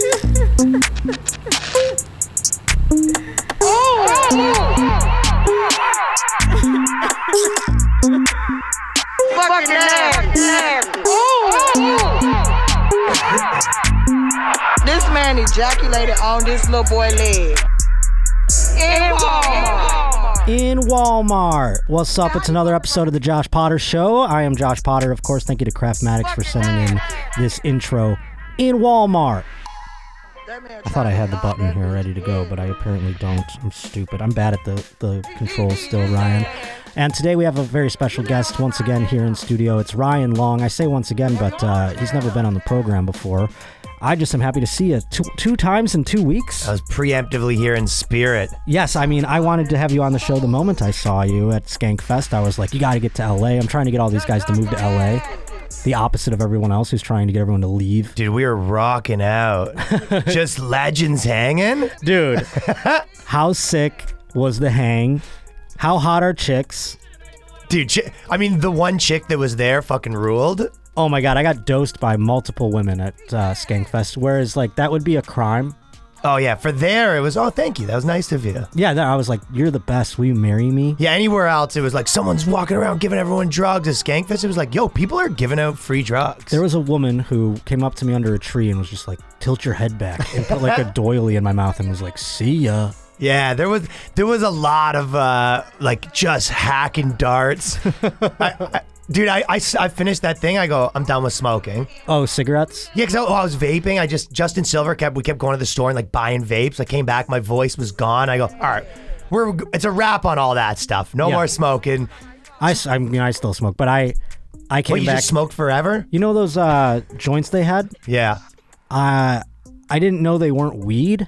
Fucking This man ejaculated on this little boy leg. In Walmart. What's up? It's another episode of the Josh Potter Show. I am Josh Potter. Of course, thank you to Craftmatics for sending in this intro in Walmart. I thought I had the button here ready to go, but I apparently don't. I'm stupid. I'm bad at the controls still, Ryan. And today we have a very special guest once again here in studio. It's Ryan Long. I say once again, but he's never been on the program before. I just am happy to see you two times in 2 weeks. I was preemptively here in spirit. Yes, I mean, I wanted to have you on the show the moment I saw you at Skankfest. I was like, you got to get to LA. I'm trying to get all these guys to move to LA. The opposite of everyone else who's trying to get everyone to leave. Dude, we were rocking out. Just legends hanging. Dude, how sick was the hang? How hot are chicks? Dude, I mean, the one chick that was there fucking ruled. Oh my God, I got dosed by multiple women at Skankfest, whereas like that would be a crime. Oh yeah, for there it was, oh thank you, that was nice of you. Yeah, I was like, you're the best, will you marry me? Yeah, anywhere else it was like someone's walking around giving everyone drugs. At Skankfest it was like, yo, people are giving out free drugs. There was a woman who came up to me under a tree and was just like, tilt your head back and put like a doily in my mouth and was like, see ya. Yeah, there was a lot of like just hacking darts. Dude, I finished that thing. I go, I'm done with smoking. Oh, cigarettes? Yeah, because I was vaping. Justin Silver we kept going to the store and like buying vapes. I came back, my voice was gone. I go, all right, it's a wrap on all that stuff. No more smoking. I mean, I still smoke, but I came you back. Just smoked forever? You know those joints they had? Yeah. I didn't know they weren't weed.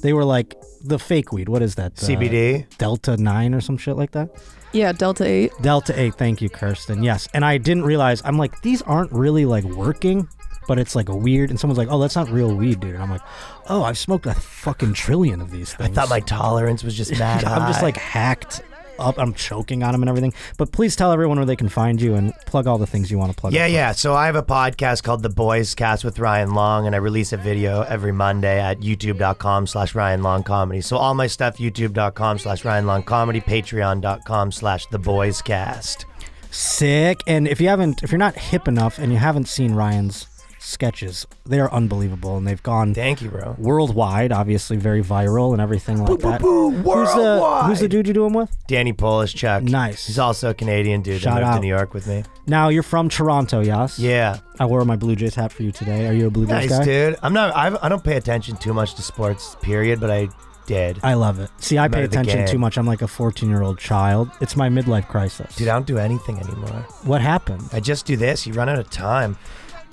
They were like the fake weed. What is that? CBD? Delta 9 or some shit like that? Yeah, Delta 8. Delta 8, thank you, Kirsten. Yes, and I didn't realize, I'm like, these aren't really like working, but it's like a weird, and someone's like, oh, that's not real weed, dude. And I'm like, oh, I've smoked a fucking trillion of these things. I thought my tolerance was just mad high. I'm just like hacked up. I'm choking on them and everything. But please tell everyone where they can find you and plug all the things you want to plug. Yeah. So I have a podcast called The Boys Cast with Ryan Long, and I release a video every Monday at youtube.com/Ryan Long Comedy. So all my stuff, youtube.com/Ryan Long Comedy, patreon.com/The Boys Cast. Sick. And if you're not hip enough and you haven't seen Ryan's sketches, they are unbelievable, and they've gone thank you, bro, worldwide, obviously very viral and everything like that. Who's the dude you do them with? Danny Polishchuk. Nice. He's also a Canadian dude that moved to New York with me. Now you're from Toronto, yes? Yeah. I wore my Blue Jays hat for you today. Are you a Blue Jays guy? Nice, dude. I don't pay attention too much to sports, period, but I did. I love it. See, I pay attention too much. I'm like a 14-year-old child. It's my midlife crisis. Dude, I don't do anything anymore. What happened? I just do this. You run out of time.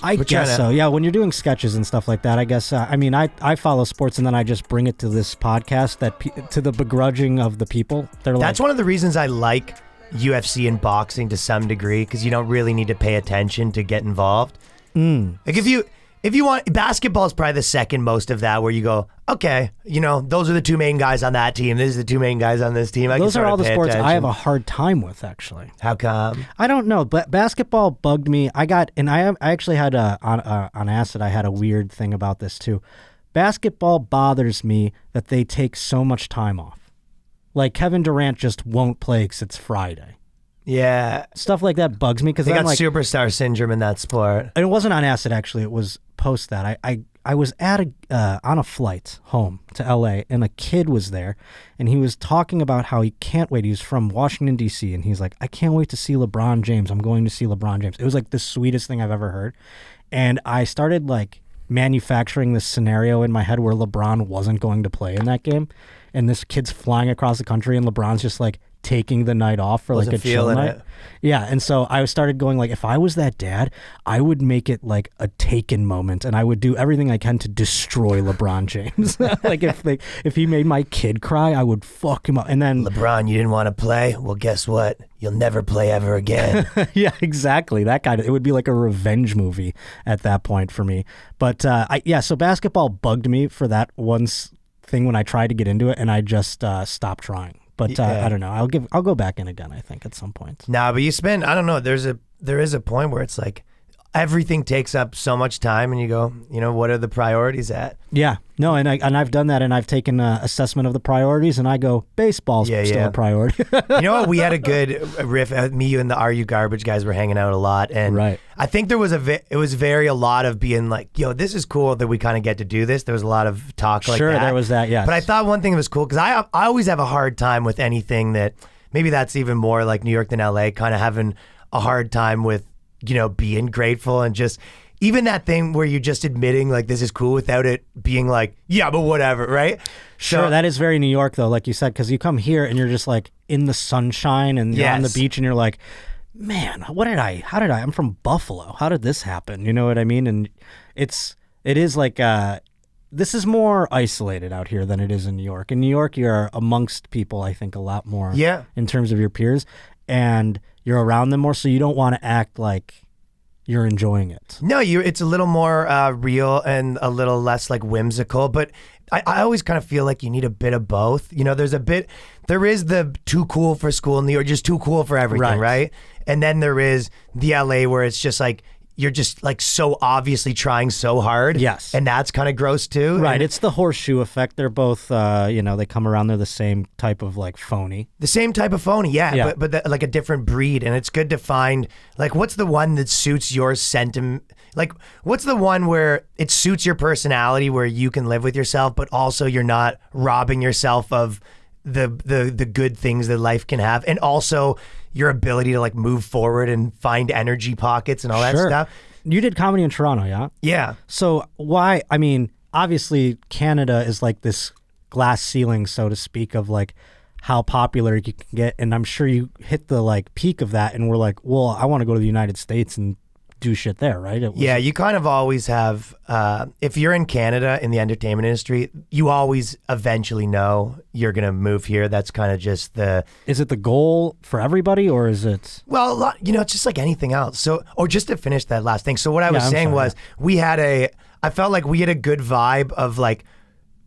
I guess so. Yeah, when you're doing sketches and stuff like that, I guess, I mean, I follow sports and then I just bring it to this podcast to the begrudging of the people. That's one of the reasons I like UFC and boxing to some degree, because you don't really need to pay attention to get involved. Like if you want, basketball is probably the second most of that, where you go, okay, those are the two main guys on that team. These are the two main guys on this team. Those are all the sports I have a hard time with, actually. How come? I don't know, but basketball bugged me. I actually had on acid, I had a weird thing about this too. Basketball bothers me that they take so much time off. Like Kevin Durant just won't play because it's Friday. Yeah. Stuff like that bugs me, because they got superstar syndrome in that sport. And it wasn't on acid, actually. It was post that. I was on a flight home to LA, and a kid was there, and he was talking about how he can't wait. He's from Washington, D.C., and he's like, I can't wait to see LeBron James. I'm going to see LeBron James. It was like the sweetest thing I've ever heard. And I started like manufacturing this scenario in my head where LeBron wasn't going to play in that game, and this kid's flying across the country, and LeBron's just like taking the night off for like a chill night. Yeah, and so I started going like, if I was that dad, I would make it like a Taken moment, and I would do everything I can to destroy LeBron James. Like if he made my kid cry, I would fuck him up. And then LeBron, you didn't want to play? Well, guess what? You'll never play ever again. Yeah, exactly. That kind of, it would be like a revenge movie at that point for me. But so basketball bugged me for that one thing when I tried to get into it, and I just stopped trying. But I don't know. I'll go back in again, I think, at some point. Nah, but you spend, I don't know, there is a point where it's like, everything takes up so much time, and you go, what are the priorities at? Yeah, no, and I've done that, and I've taken an assessment of the priorities, and I go, baseball's still a priority. You know what? We had a good riff. Me, you, and the Are You Garbage guys were hanging out a lot, and Right. I think there was a lot of being like, yo, this is cool that we kind of get to do this. There was a lot of talk like that. Sure, there was that, yes. But I thought one thing that was cool, because I always have a hard time with anything that, maybe that's even more like New York than LA, kind of having a hard time with, being grateful, and just even that thing where you're just admitting like this is cool without it being like, yeah, but whatever, right? Sure, So, that is very New York though, like you said, because you come here and you're just like in the sunshine and you're on the Yes. beach and you're like, man, I'm from Buffalo. How did this happen? You know what I mean? And it is like, this is more isolated out here than it is in New York. In New York, you're amongst people, I think, a lot more Yeah. in terms of your peers, and you're around them more, so you don't want to act like you're enjoying it. No, it's a little more real and a little less like whimsical, but I always kind of feel like you need a bit of both. There is the too cool for school in New York, just too cool for everything, right? And then there is the LA where it's just like, you're just like so obviously trying so hard. Yes. And that's kind of gross too. Right, And it's the horseshoe effect. They're both, they come around, they're the same type of like phony. the same type of phony, Yeah. but like a different breed. And it's good to find, like, what's the one that suits your sentiment? Like, what's the one where it suits your personality, where you can live with yourself, but also you're not robbing yourself of the good things that life can have, and also your ability to like move forward and find energy pockets and all that Sure. stuff. You did comedy in Toronto, yeah? Yeah. So why, I mean, obviously Canada is like this glass ceiling, so to speak, of like how popular you can get. And I'm sure you hit the like peak of that and we're like, well, I want to go to the United States and do shit there, right? Yeah, you kind of always have, if you're in Canada in the entertainment industry, you always eventually know you're going to move here. That's kind of just Is it the goal for everybody, or is it? well, a lot, it's just like anything else. So, or just to finish that last thing. So what I was I'm saying sorry, was I felt like we had a good vibe of like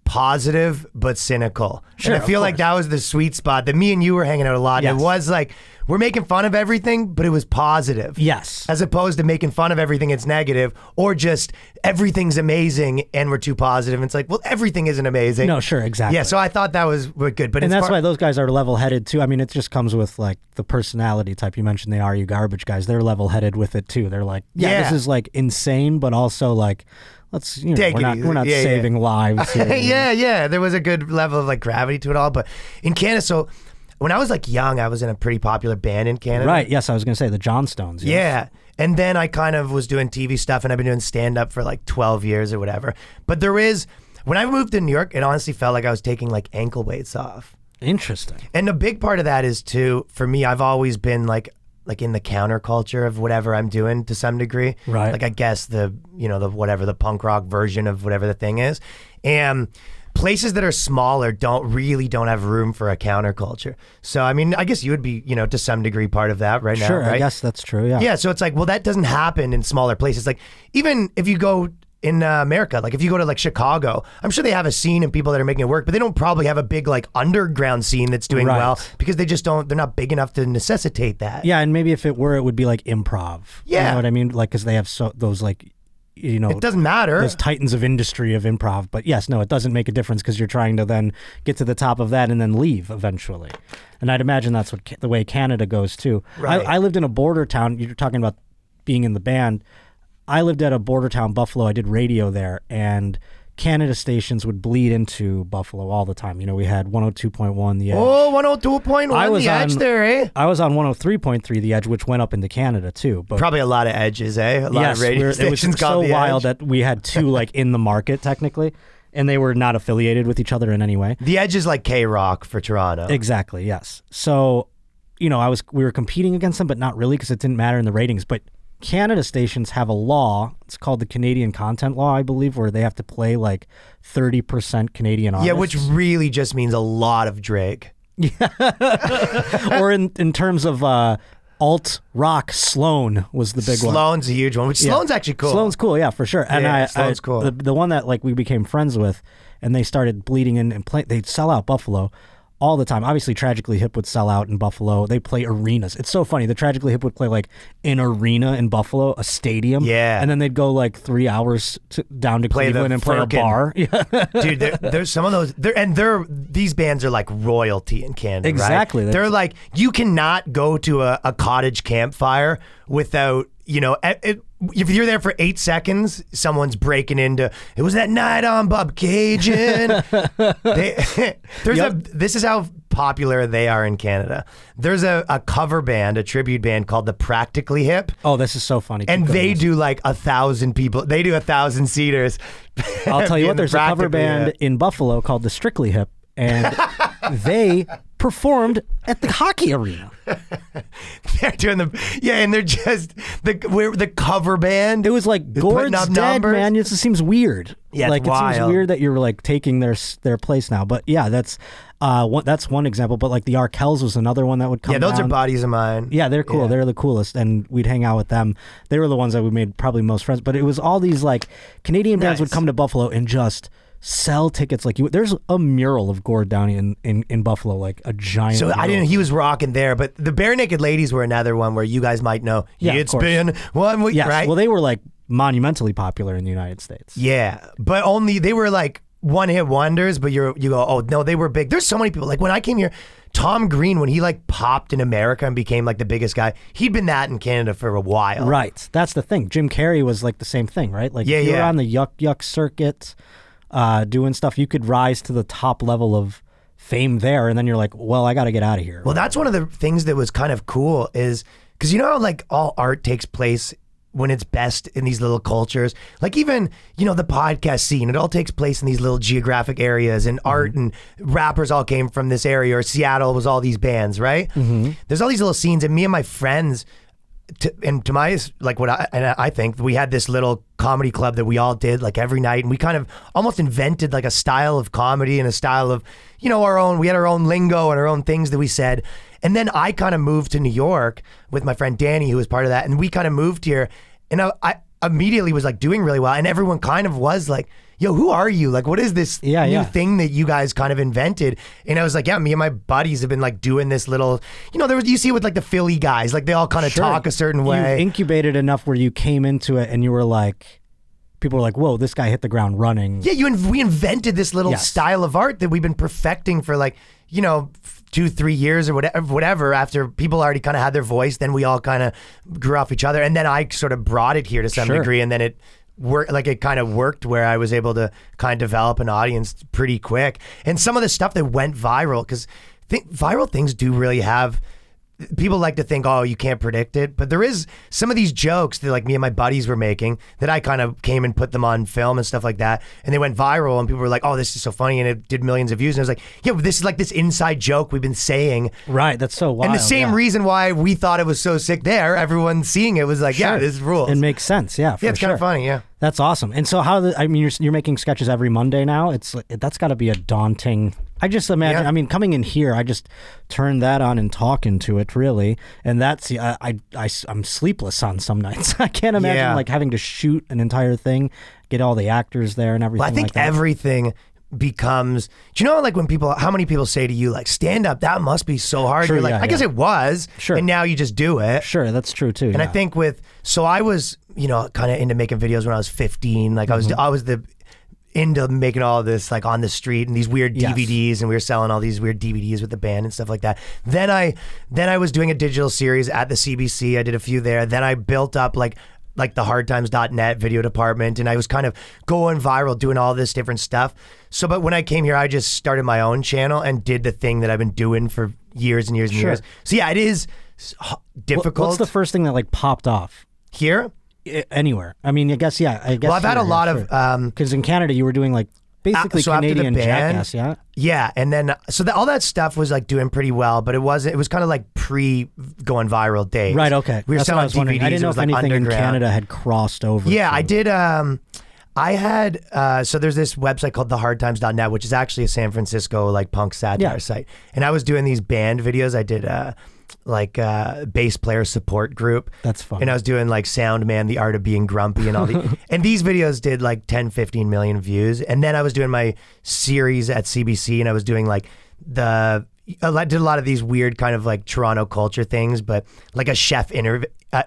positive but cynical. Sure, and I feel of like course. that was the sweet spot that me and you were hanging out a lot. And Yes. it was like, we're making fun of everything, but it was positive. Yes. As opposed to making fun of everything it's negative, or just everything's amazing and we're too positive. And it's like, well, everything isn't amazing. No, sure, exactly. Yeah, so I thought that was good. But And as that's far- why those guys are level-headed too. I mean, it just comes with like the personality type. You mentioned the Are You Garbage guys. They're level-headed with it too. They're like, this is like insane, but also like, let's, Take we're it not, easy. we're not Yeah, yeah. saving lives here. yeah. There was a good level of like gravity to it all. But in Canada, so when I was like young, I was in a pretty popular band in Canada. Right. Yes, I was going to say the Johnstones. Yes. Yeah. And then I kind of was doing TV stuff, and I've been doing stand-up for like 12 years or whatever. But when I moved to New York, it honestly felt like I was taking like ankle weights off. Interesting. And a big part of that is too, for me, I've always been like in the counterculture of whatever I'm doing to some degree. Right. Like I guess the punk rock version of whatever the thing is. And places that are smaller don't have room for a counterculture. So, I mean, I guess you would be, to some degree part of that right now, Sure, right? I guess that's true. Yeah. Yeah, so it's like, well, that doesn't happen in smaller places. Like, even if you go in America, like if you go to like Chicago, I'm sure they have a scene and people that are making it work, but they don't probably have a big like underground scene that's doing Right. well, because they're not big enough to necessitate that. Yeah, and maybe if it were, it would be like improv. You Yeah. know what I mean? Like, because they have those like, It doesn't matter. those titans of industry of improv. But yes, no, it doesn't make a difference because you're trying to then get to the top of that and then leave eventually. And I'd imagine that's what the way Canada goes too. Right. I lived in a border town. You're talking about being in the band. I lived at a border town, Buffalo. I did radio there, and Canada stations would bleed into Buffalo all the time. We had 102.1 The Edge. Oh, 102.1 I was The Edge on- there, eh? I was on 103.3 The Edge, which went up into Canada too. But Probably a lot of edges, eh? A lot of radio it was stations so called The wild Edge. that we had two like in the market technically, and they were not affiliated with each other in any way. The Edge is like K-Rock for Toronto. Exactly. Yes. So, we were competing against them, but not really because it didn't matter in the ratings. But Canada stations have a law. It's called the Canadian Content Law, I believe, where they have to play like 30% Canadian artists. Yeah, which really just means a lot of Drake. or in terms of alt rock, Sloan was the big one. Sloan's a huge one, which Yeah. Sloan's actually cool. Sloan's cool, yeah, for sure. And Yeah, Sloan's cool. The one that like we became friends with, and they started bleeding in and play. They'd sell out Buffalo. all the time. Obviously, Tragically Hip would sell out in Buffalo. They play arenas. It's so funny. The Tragically Hip would play like an arena in Buffalo, a stadium. Yeah. And then they'd go like 3 hours down to Cleveland and play a bar. Yeah. Dude, there's some of those, these bands are like royalty in Canada, Exactly. right? They're like, you cannot go to a cottage campfire without, if you're there for 8 seconds, someone's breaking into, it was that night on Bob Cajun. This is how popular they are in Canada. There's a cover band, a tribute band called the Practically Hip. Oh, this is so funny. And they do like 1,000 people. They do 1,000 seaters. I'll tell you what, there's a cover band in Buffalo called the Strictly Hip, and they performed at the hockey arena. They're doing and they're just the cover band. It was like Gord's dead, numbers. man. It just seems weird. Yeah, like it's it seems wild. weird that you're like taking their place now. But yeah, that's one example. But like the Arkells was another one that would come. Yeah, those down. are buddies of mine. Yeah, they're cool. Yeah. They're the coolest, and we'd hang out with them. They were the ones that we made probably most friends. But it was all these like Canadian bands would come to Buffalo and just sell tickets like you. There's a mural of Gord Downey in Buffalo, like a giant. So mural. I didn't. He was rocking there, but the Bare Naked Ladies were another one where you guys might know. Yeah, of It's course. been 1 week, Yes. right? Well, they were like monumentally popular in the United States. Yeah, but only they were like one-hit wonders. But you go, oh no, they were big. There's so many people. Like when I came here, Tom Green, when he like popped in America and became like the biggest guy, he'd been that in Canada for a while. Right. That's the thing. Jim Carrey was like the same thing, right? Like if you were on the Yuck Yuck circuit, doing stuff, you could rise to the top level of fame there, and then you're like, well, I got to get out of here. Well, that's one of the things that was kind of cool is because you know how like all art takes place when it's best in these little cultures, like even, the podcast scene, it all takes place in these little geographic areas, and art and rappers all came from this area, or Seattle was all these bands, right? There's all these little scenes, and me and my friends, to my, like I think we had this little comedy club that we all did like every night, and we kind of almost invented like a style of comedy and a style of, our own, we had our own lingo and our own things that we said. And then I kind of moved to New York with my friend Danny, who was part of that. And we kind of moved here, and I immediately was like doing really well. And everyone kind of was like, yo, who are you? Like, what is this new thing that you guys kind of invented? And I was like, yeah, me and my buddies have been like doing this little, you see it with like the Philly guys, like they all kind of talk a certain way. You've incubated enough where you came into it and you were like, people were like, whoa, this guy hit the ground running. Yeah, we invented this little style of art that we've been perfecting for like, 2-3 years or whatever, after people already kind of had their voice, then we all kind of grew off each other. And then I sort of brought it here to some degree, and then it kind of worked where I was able to kind of develop an audience pretty quick. And some of the stuff that went viral, because viral things do really have, people like to think, oh, you can't predict it, but there is some of these jokes that like me and my buddies were making that I kind of came and put them on film and stuff like that, and they went viral, and people were like, oh, this is so funny, and it did millions of views. And I was like, yeah, but this is like this inside joke we've been saying. Right, that's so wild. And the same reason why we thought it was so sick there, everyone seeing it was like, yeah, this rules. It makes sense, yeah. Yeah, it's kind of funny, yeah. That's awesome. And so you're making sketches every Monday now. That's got to be a daunting. I just imagine. Yeah. I mean, coming in here, I just turn that on and talk into it really, and that's I'm sleepless on some nights. I can't imagine like having to shoot an entire thing, get all the actors there and everything. Well, I think like that. everything becomes. Do you know like when how many people say to you like stand up? That must be so hard. Sure, You're like, yeah, I guess it was. Sure. And now you just do it. Sure, that's true too. And I think so I was, kind of into making videos when I was 15. Like I was into making all of this like on the street and these weird DVDs, and we were selling all these weird DVDs with the band and stuff like that. Then I was doing a digital series at the CBC. I did a few there. Then I built up like the hardtimes.net video department, and I was kind of going viral doing all this different stuff. So, but when I came here, I just started my own channel and did the thing that I've been doing for years and years and years. So yeah, it is difficult. What's the first thing that like popped off? Here? Anywhere. I mean, I guess. Well, I've had a lot of because in Canada you were doing like basically so after the Canadian band, Jackass, yeah. Yeah, and then all that stuff was like doing pretty well, but it was kind of like pre going viral days. Right. Okay. We were That's what I selling was wondering. DVDs. I didn't know it was if anything in underground. Canada had crossed over. Yeah, to- I did. I had so there's this website called thehardtimes.net, which is actually a San Francisco like punk satire site, and I was doing these band videos. I did bass player support group. That's fun. And I was doing like Sound Man, the art of being grumpy and all the and these videos did like 10, 15 million views. And then I was doing my series at CBC, and I was doing like I did a lot of these weird kind of like Toronto culture things, but like a chef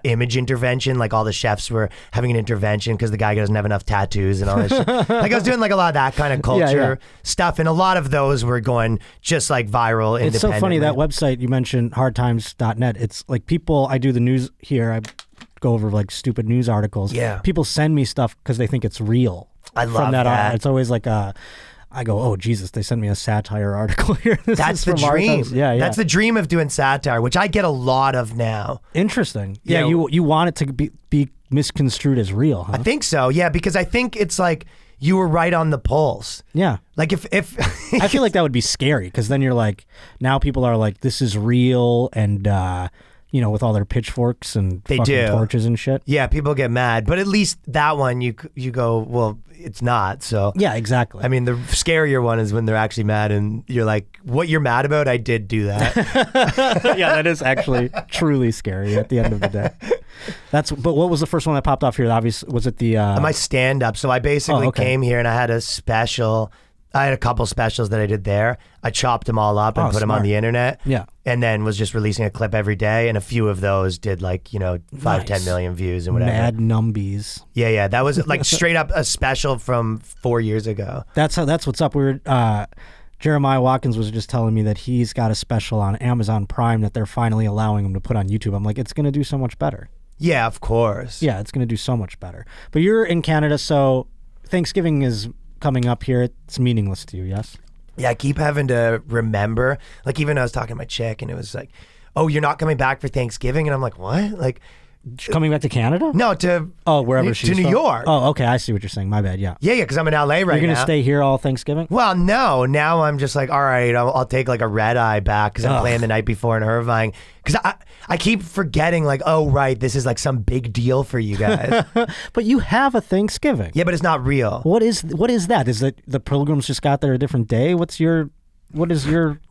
image intervention, like all the chefs were having an intervention because the guy doesn't have enough tattoos and all this shit. Like I was doing like a lot of that kind of culture stuff, and a lot of those were going just like viral. It's so funny, that website you mentioned, hardtimes.net, it's like people, I do the news here, I go over like stupid news articles. Yeah. People send me stuff because they think it's real. I love that. It's always like I go, oh Jesus, they sent me a satire article here. That's the dream. Yeah. That's the dream of doing satire, which I get a lot of now. Interesting. Yeah, you want it to be misconstrued as real, huh? I think so. Yeah, because I think it's like you were right on the pulse. Yeah. Like if I feel like that would be scary because then you're like, now people are like, this is real, and with all their pitchforks and fucking torches and shit. Yeah, people get mad, but at least that one you go, well, it's not. So yeah, exactly. I mean, the scarier one is when they're actually mad, and you're like, what you're mad about? I did do that. Yeah, that is actually truly scary at the end of the day. But what was the first one that popped off here? Obviously, was it the my stand up? So I basically came here and I had a special. I had a couple specials that I did there. I chopped them all up and put them on the internet. Yeah. And then was just releasing a clip every day. And a few of those did 5-10 million views and whatever. Mad numbies. Yeah. That was like straight up a special from 4 years ago. That's what's up. Jeremiah Watkins was just telling me that he's got a special on Amazon Prime that they're finally allowing him to put on YouTube. I'm like, it's going to do so much better. Yeah, of course. Yeah, it's going to do so much better. But you're in Canada, so Thanksgiving is coming up here. It's meaningless to you, yes? Yeah, I keep having to remember. Like, even I was talking to my chick, and it was like, oh, you're not coming back for Thanksgiving? And I'm like, what? Like, coming back to Canada? No, to wherever she's to New from. York. Oh, okay, I see what you're saying. My bad, yeah. Yeah, because I'm in LA right now. You're going to stay here all Thanksgiving? Well, no. Now I'm just like, all right, I'll take like a red eye back because I'm playing the night before in Irvine. Because I keep forgetting, like, oh, right, this is like some big deal for you guys. But you have a Thanksgiving. Yeah, but it's not real. What is that? Is it the Pilgrims just got there a different day? What is your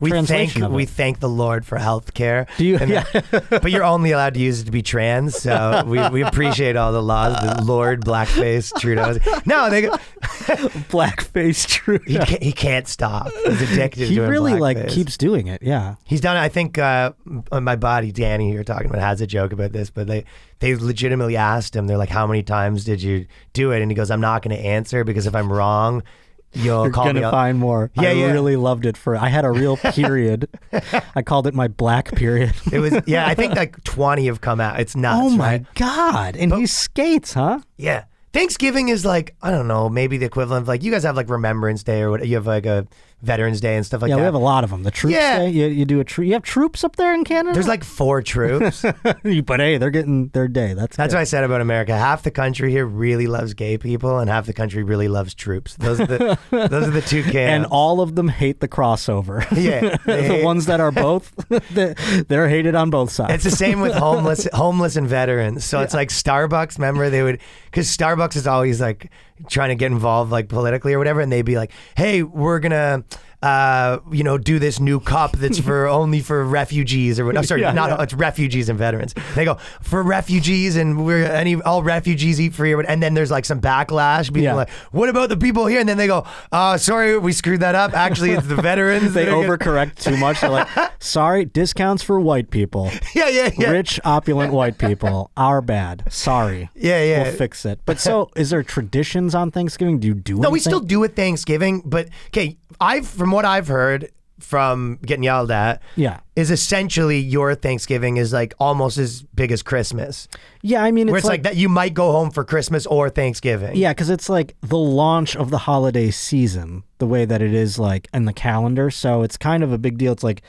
translation of it? We thank the Lord for health care. Do you? Yeah. But you're only allowed to use it to be trans, so we appreciate all the laws. The Lord blackface Trudeau. No, they go blackface Trudeau. He can't stop. He's addicted to He doing really blackface. keeps doing it. Yeah. He's done it. I think on my buddy Danny, who you're talking about, has a joke about this, but they legitimately asked him. They're like, how many times did you do it? And he goes, I'm not going to answer because if I'm wrong, you're gonna find more. I really loved it. I had a real period. I called it my black period. It was I think like 20 have come out. It's nuts. Oh my right? God! And he skates, huh? Yeah. Thanksgiving is like, I don't know, maybe the equivalent of like, you guys have like Remembrance Day or what? You have like a Veterans Day and stuff like that. Yeah, we have a lot of them. The Troops Day, you do a troop. You have troops up there in Canada? There's like 4 troops. But hey, they're getting their day. That's what I said about America. Half the country here really loves gay people and half the country really loves troops. Those are the two camps. And all of them hate the crossover. Yeah. The ones that are both, they're hated on both sides. It's the same with homeless and veterans. So it's like Starbucks, remember because Starbucks is always like trying to get involved like politically or whatever, and they'd be like, hey, we're gonna do this new cup that's only for refugees or what? It's refugees and veterans. They go for refugees and all refugees eat free or what? And then there's like some backlash. People like, what about the people here? And then they go, sorry, we screwed that up. Actually, it's the veterans. They overcorrect too much. They're like, sorry, discounts for white people. Yeah. Rich, opulent white people. Our bad. Sorry. Yeah. We'll fix it. But so, is there traditions on Thanksgiving? Do you do anything? No, we still do it Thanksgiving, but okay, from what I've heard from getting yelled at, is essentially your Thanksgiving is like almost as big as Christmas. Yeah, I mean, where it's like that you might go home for Christmas or Thanksgiving. Yeah, because it's like the launch of the holiday season, the way that it is like in the calendar. So it's kind of a big deal. It's like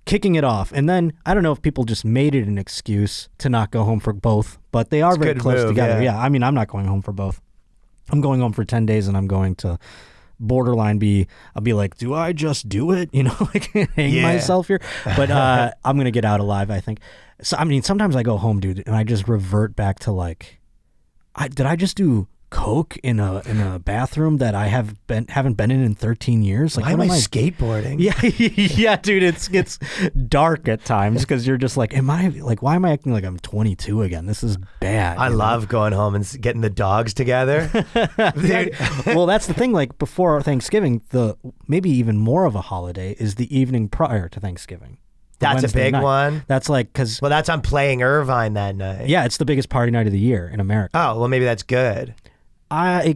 kicking it off. And then I don't know if people just made it an excuse to not go home for both, but they are very close together. Yeah, I mean, I'm not going home for both. I'm going home for 10 days and I'm going to borderline I'll be like, do I just do it? Like hang myself here. But I'm going to get out alive, I think. So, I mean, sometimes I go home, dude, and I just revert back to like, did I just do coke in a bathroom that I haven't been in 13 years. Like, why am I skateboarding? Yeah, yeah, dude. It gets dark at times because you're just like, why am I acting like I'm 22 again? This is bad. I love going home and getting the dogs together. Well, that's the thing. Like before Thanksgiving, maybe even more of a holiday is the evening prior to Thanksgiving. That's Wednesday a big night. one. That's like because that's on Playing Irvine that night. Yeah, it's the biggest party night of the year in America. Oh, well, maybe that's good. I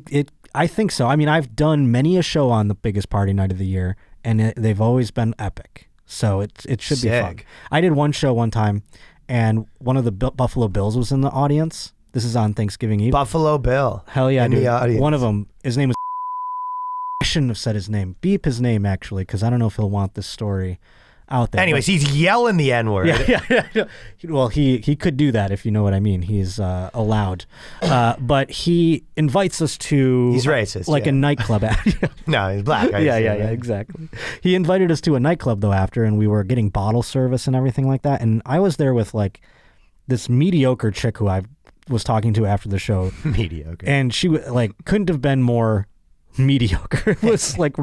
think so. I mean, I've done many a show on the biggest party night of the year, and they've always been epic. So it should be fun. I did one show one time, and one of the Buffalo Bills was in the audience. This is on Thanksgiving Eve. Buffalo Bill. Hell yeah, in dude. The audience. One of them, his name was. I shouldn't have said his name. Beep his name actually, because I don't know if he'll want this story out there. Anyways, he's yelling the N-word. Yeah. Well, he could do that if you know what I mean. He's allowed. But he invites us to... He's racist. Like a nightclub. No, he's black. Yeah, exactly. He invited us to a nightclub, though, after, and we were getting bottle service and everything like that. And I was there with, like, this mediocre chick who I was talking to after the show. Mediocre. And she, like, couldn't have been more... mediocre. It was like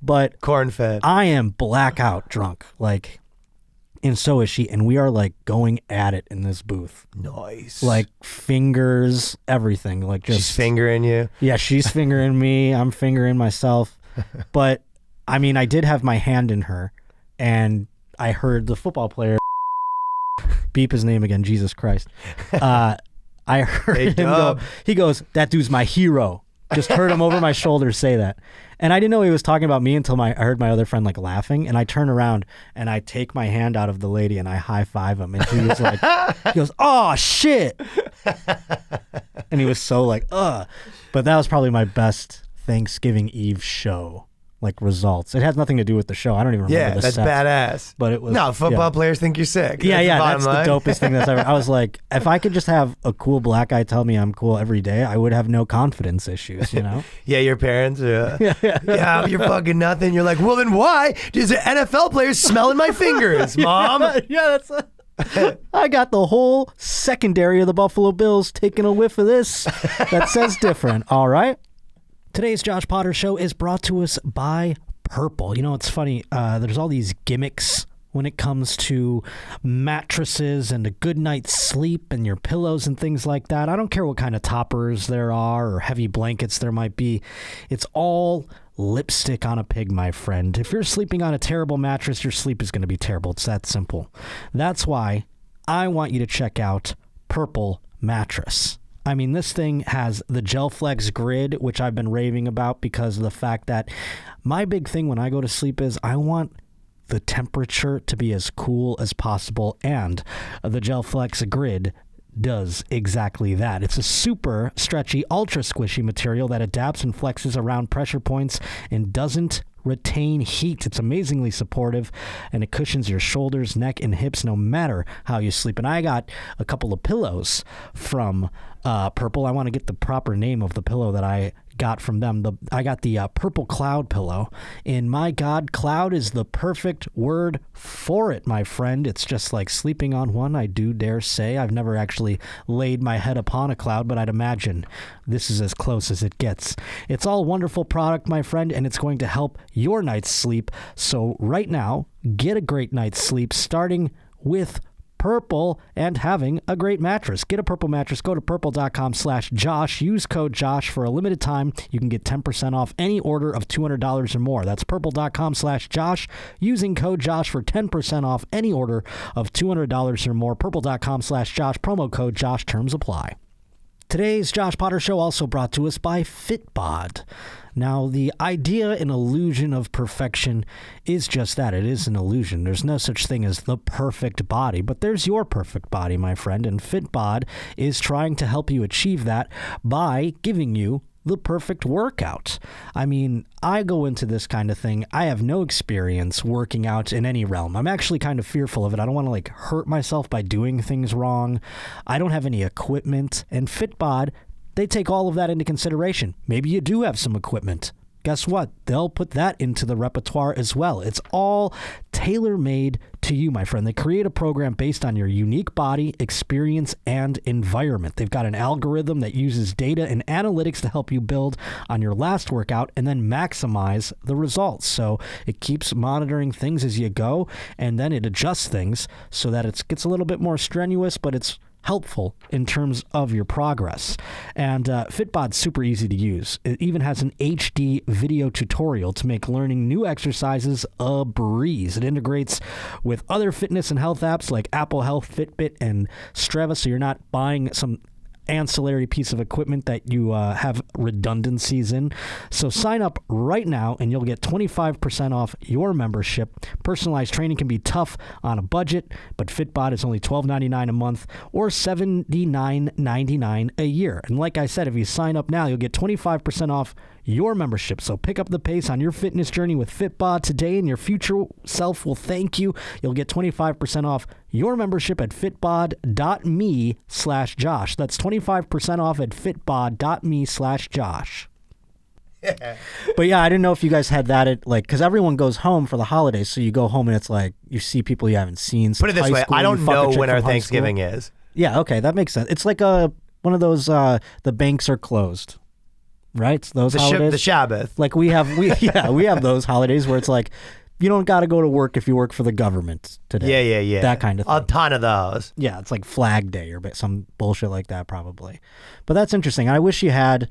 but corn-fed. I am blackout drunk, like, and so is she, and we are like going at it in this booth. Nice. Like fingers, everything. Like just she's fingering you. Yeah, she's fingering me. I'm fingering myself. But I mean, I did have my hand in her, and I heard the football player beep his name again. Jesus Christ. I heard him go. He goes, "That dude's my hero." Just heard him over my shoulder say that. And I didn't know he was talking about me until I heard my other friend like laughing, and I turn around and I take my hand out of the lady and I high five him, and he was like, he goes, "Oh shit." And he was so like, ugh. But that was probably my best Thanksgiving Eve show. Like results. It has nothing to do with the show. I don't even remember the that's sets, badass. But it was football players think you're sick. That's the dopest thing that's ever. I was like, if I could just have a cool black guy tell me I'm cool every day, I would have no confidence issues, you know? Yeah, your parents are, yeah, you're fucking nothing. You're like, well, then why does the NFL players smelling my fingers, Mom? I got the whole secondary of the Buffalo Bills taking a whiff of this. That says different, all right? Today's Josh Potter Show is brought to us by Purple. You know, it's funny. There's all these gimmicks when it comes to mattresses and a good night's sleep and your pillows and things like that. I don't care what kind of toppers there are or heavy blankets there might be. It's all lipstick on a pig, my friend. If you're sleeping on a terrible mattress, your sleep is going to be terrible. It's that simple. That's why I want you to check out Purple Mattress. I mean, this thing has the Gel Flex grid, which I've been raving about because of the fact that my big thing when I go to sleep is I want the temperature to be as cool as possible, and the Gel Flex grid does exactly that. It's a super stretchy, ultra squishy material that adapts and flexes around pressure points and doesn't retain heat. It's amazingly supportive, and it cushions your shoulders, neck, and hips no matter how you sleep. And I got a couple of pillows from Purple. I want to get the proper name of the pillow that I got from them. I got the Purple Cloud pillow, and my God, cloud is the perfect word for it, my friend. It's just like sleeping on one, I do dare say. I've never actually laid my head upon a cloud, but I'd imagine this is as close as it gets. It's all wonderful product, my friend, and it's going to help your night's sleep. So right now, get a great night's sleep starting with Purple and having a great mattress. Get a Purple mattress. Go to purple.com/Josh. Use code Josh for a limited time. You can get 10% off any order of $200 or more. That's purple.com/Josh. Using code Josh for 10% off any order of $200 or more. Purple.com/Josh. Promo code Josh. Terms apply. Today's Josh Potter Show also brought to us by Fitbod. Now, the idea and illusion of perfection is just that. It is an illusion. There's no such thing as the perfect body, but there's your perfect body, my friend, and Fitbod is trying to help you achieve that by giving you the perfect workout. I mean, I go into this kind of thing. I have no experience working out in any realm. I'm actually kind of fearful of it. I don't want to hurt myself by doing things wrong. I don't have any equipment, and Fitbod, they take all of that into consideration. Maybe you do have some equipment. guess what? They'll put that into the repertoire as well. It's all tailor-made to you, my friend. They create a program based on your unique body, experience, and environment. They've got an algorithm that uses data and analytics to help you build on your last workout and then maximize the results. So it keeps monitoring things as you go, and then it adjusts things so that it gets a little bit more strenuous, but it's helpful in terms of your progress. And Fitbod's super easy to use. It even has an HD video tutorial to make learning new exercises a breeze. It integrates with other fitness and health apps like Apple Health, Fitbit, and Strava, so you're not buying some ancillary piece of equipment that you have redundancies in. So sign up right now and you'll get 25% off your membership. Personalized training can be tough on a budget, but Fitbod is only $12.99 a month or $79.99 a year. And like I said, if you sign up now, you'll get 25% off your membership. So pick up the pace on your fitness journey with Fitbod today, and your future self will thank you. You'll get 25% off your membership at fitbod.me/Josh. That's 25% off at fitbod.me/Josh. But yeah, I didn't know if you guys had that at, like, because everyone goes home for the holidays, so you go home and it's like you see people you haven't seen since Put it this way, school, I don't know when our Thanksgiving school. is. Yeah, okay, that makes sense. It's like one of those the banks are closed. Right? Those holidays. The Shabbath. Like we have those holidays where it's like you don't got to go to work if you work for the government today. Yeah. That kind of thing. A ton of those. Yeah, it's like Flag Day or some bullshit like that probably. But that's interesting. I wish you had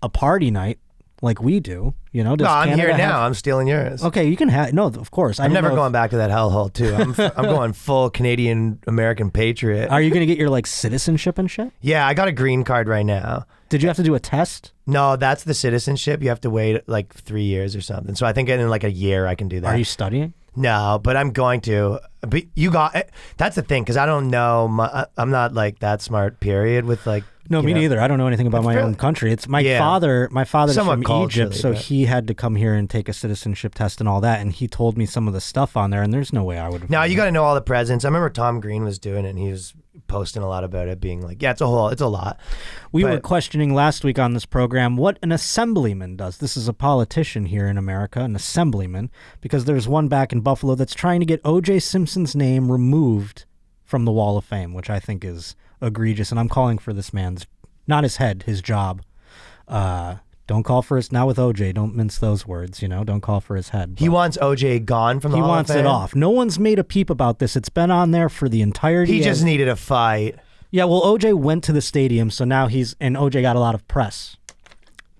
a party night like we do. You know, no, I'm here now. I'm stealing yours. Okay, you can have. No, of course. I'm never going back to that hellhole too. I'm going full Canadian American patriot. Are you going to get your like citizenship and shit? Yeah, I got a green card right now. Did you have to do a test? No, that's the citizenship. You have to wait like 3 years or something. So I think in like a year I can do that. Are you studying? No, but I'm going to. But that's the thing, because I don't know. I'm not like that smart. Period. With like. No, me neither. I don't know anything about my own country. It's my father. My father's from Egypt, so he had to come here and take a citizenship test and all that. And he told me some of the stuff on there, and there's no way I would have. Now you got to know all the presidents. I remember Tom Green was doing it, and he was posting a lot about it, being like, "Yeah, it's a lot." We were questioning last week on this program what an assemblyman does. This is a politician here in America, an assemblyman, because there's one back in Buffalo that's trying to get O.J. Simpson's name removed from the Wall of Fame, which I think is egregious, and I'm calling for this man's, not his head, his job. Don't call for his, not with OJ, don't mince those words, don't call for his head. He wants OJ gone from the Hall of Fame? He wants it off. No one's made a peep about this. It's been on there for the entirety. He just needed a fight. Yeah, well, OJ went to the stadium, so now and OJ got a lot of press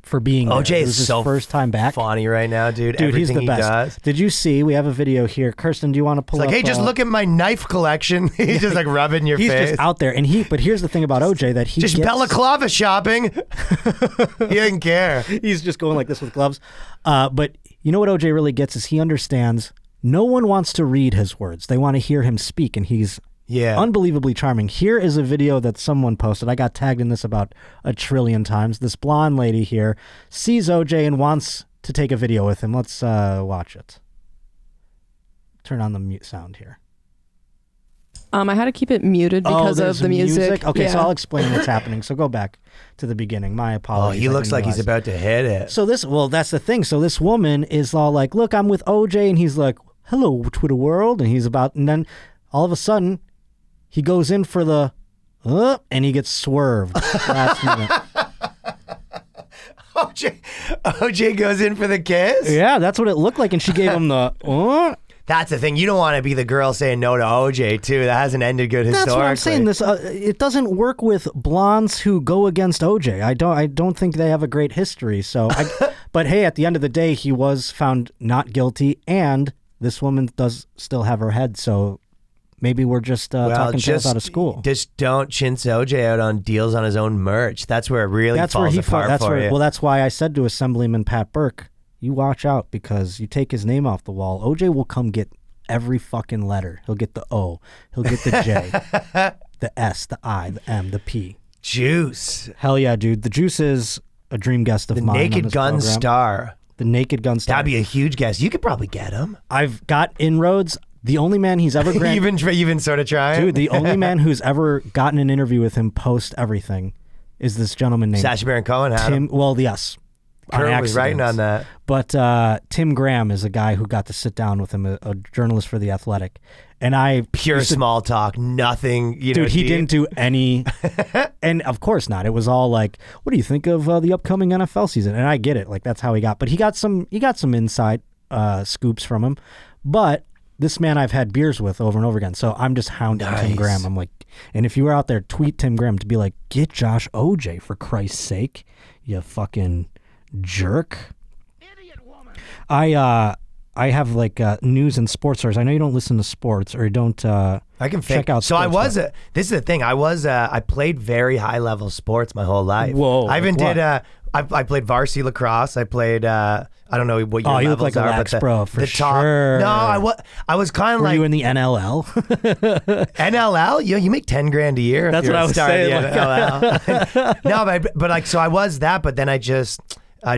for being there. OJ is his so first time back. Funny right now, dude. Dude, Everything he's the best. Does. Did you see? We have a video here. Kirsten, do you want to pull up? Like, hey, just look at my knife collection. He's just like rubbing your face. He's just out there, but here's the thing about OJ that he just balaclava shopping. He doesn't care. He's just going like this with gloves. But you know what OJ really gets is he understands. No one wants to read his words. They want to hear him speak, and he's unbelievably charming. Here is a video that someone posted. I got tagged in this about 1 trillion times. This blonde lady here sees OJ and wants to take a video with him. Let's watch it. Turn on the mute sound here. I had to keep it muted because of the music. Okay, so I'll explain what's happening. So go back to the beginning. My apologies. Oh, he looks like he's about to hit it. So that's the thing. So this woman is all like, look, I'm with OJ. And he's like, hello, Twitter world. And then all of a sudden, he goes in for the, and he gets swerved last minute. OJ goes in for the kiss? Yeah, that's what it looked like. And she gave him the, That's the thing. You don't want to be the girl saying no to OJ, too. That hasn't ended good historically. That's what I'm saying. It doesn't work with blondes who go against OJ. I don't think they have a great history. But hey, at the end of the day, he was found not guilty, and this woman does still have her head, so maybe we're just talking tales out of school. Just don't chintz OJ out on deals on his own merch. That's where it really falls apart for you. Well, that's why I said to Assemblyman Pat Burke, you watch out, because you take his name off the wall, OJ will come get every fucking letter. He'll get the O. He'll get the J, the S, the I, the M, the P. Juice. Hell yeah, dude. The Juice is a dream guest of mine. The Naked Gun star. The Naked Gun star. That'd be a huge guest. You could probably get him. I've got inroads. The only man he's ever you've been sort of trying? Dude, the only man who's ever gotten an interview with him post everything is this gentleman named Sacha Baron Cohen had him. Well, yes. Kurt was writing on that. But Tim Graham is a guy who got to sit down with him, a journalist for The Athletic. And I pure small talk, nothing. You know, dude, he didn't do any, and of course not. It was all like, "What do you think of the upcoming NFL season?" And I get it, like that's how he got. But he got some inside scoops from him. But this man I've had beers with over and over again, so I'm just hounding Tim Graham. I'm like, and if you were out there, tweet Tim Graham to be like, "Get Josh OJ for Christ's sake, you fucking jerk." Idiot woman. I have like news and sports stories. I know you don't listen to sports or you don't I can check out So sports, this is the thing. I played very high level sports my whole life. Whoa. I even like did I played varsity lacrosse. I played I don't know what your you levels look like are, a lax but bro for top, sure. No, I was kind of Were like you in the NLL? NLL? You make $10,000 a year. That's if you're what I a was star in saying, the NLL. No, but like so I was that, but then I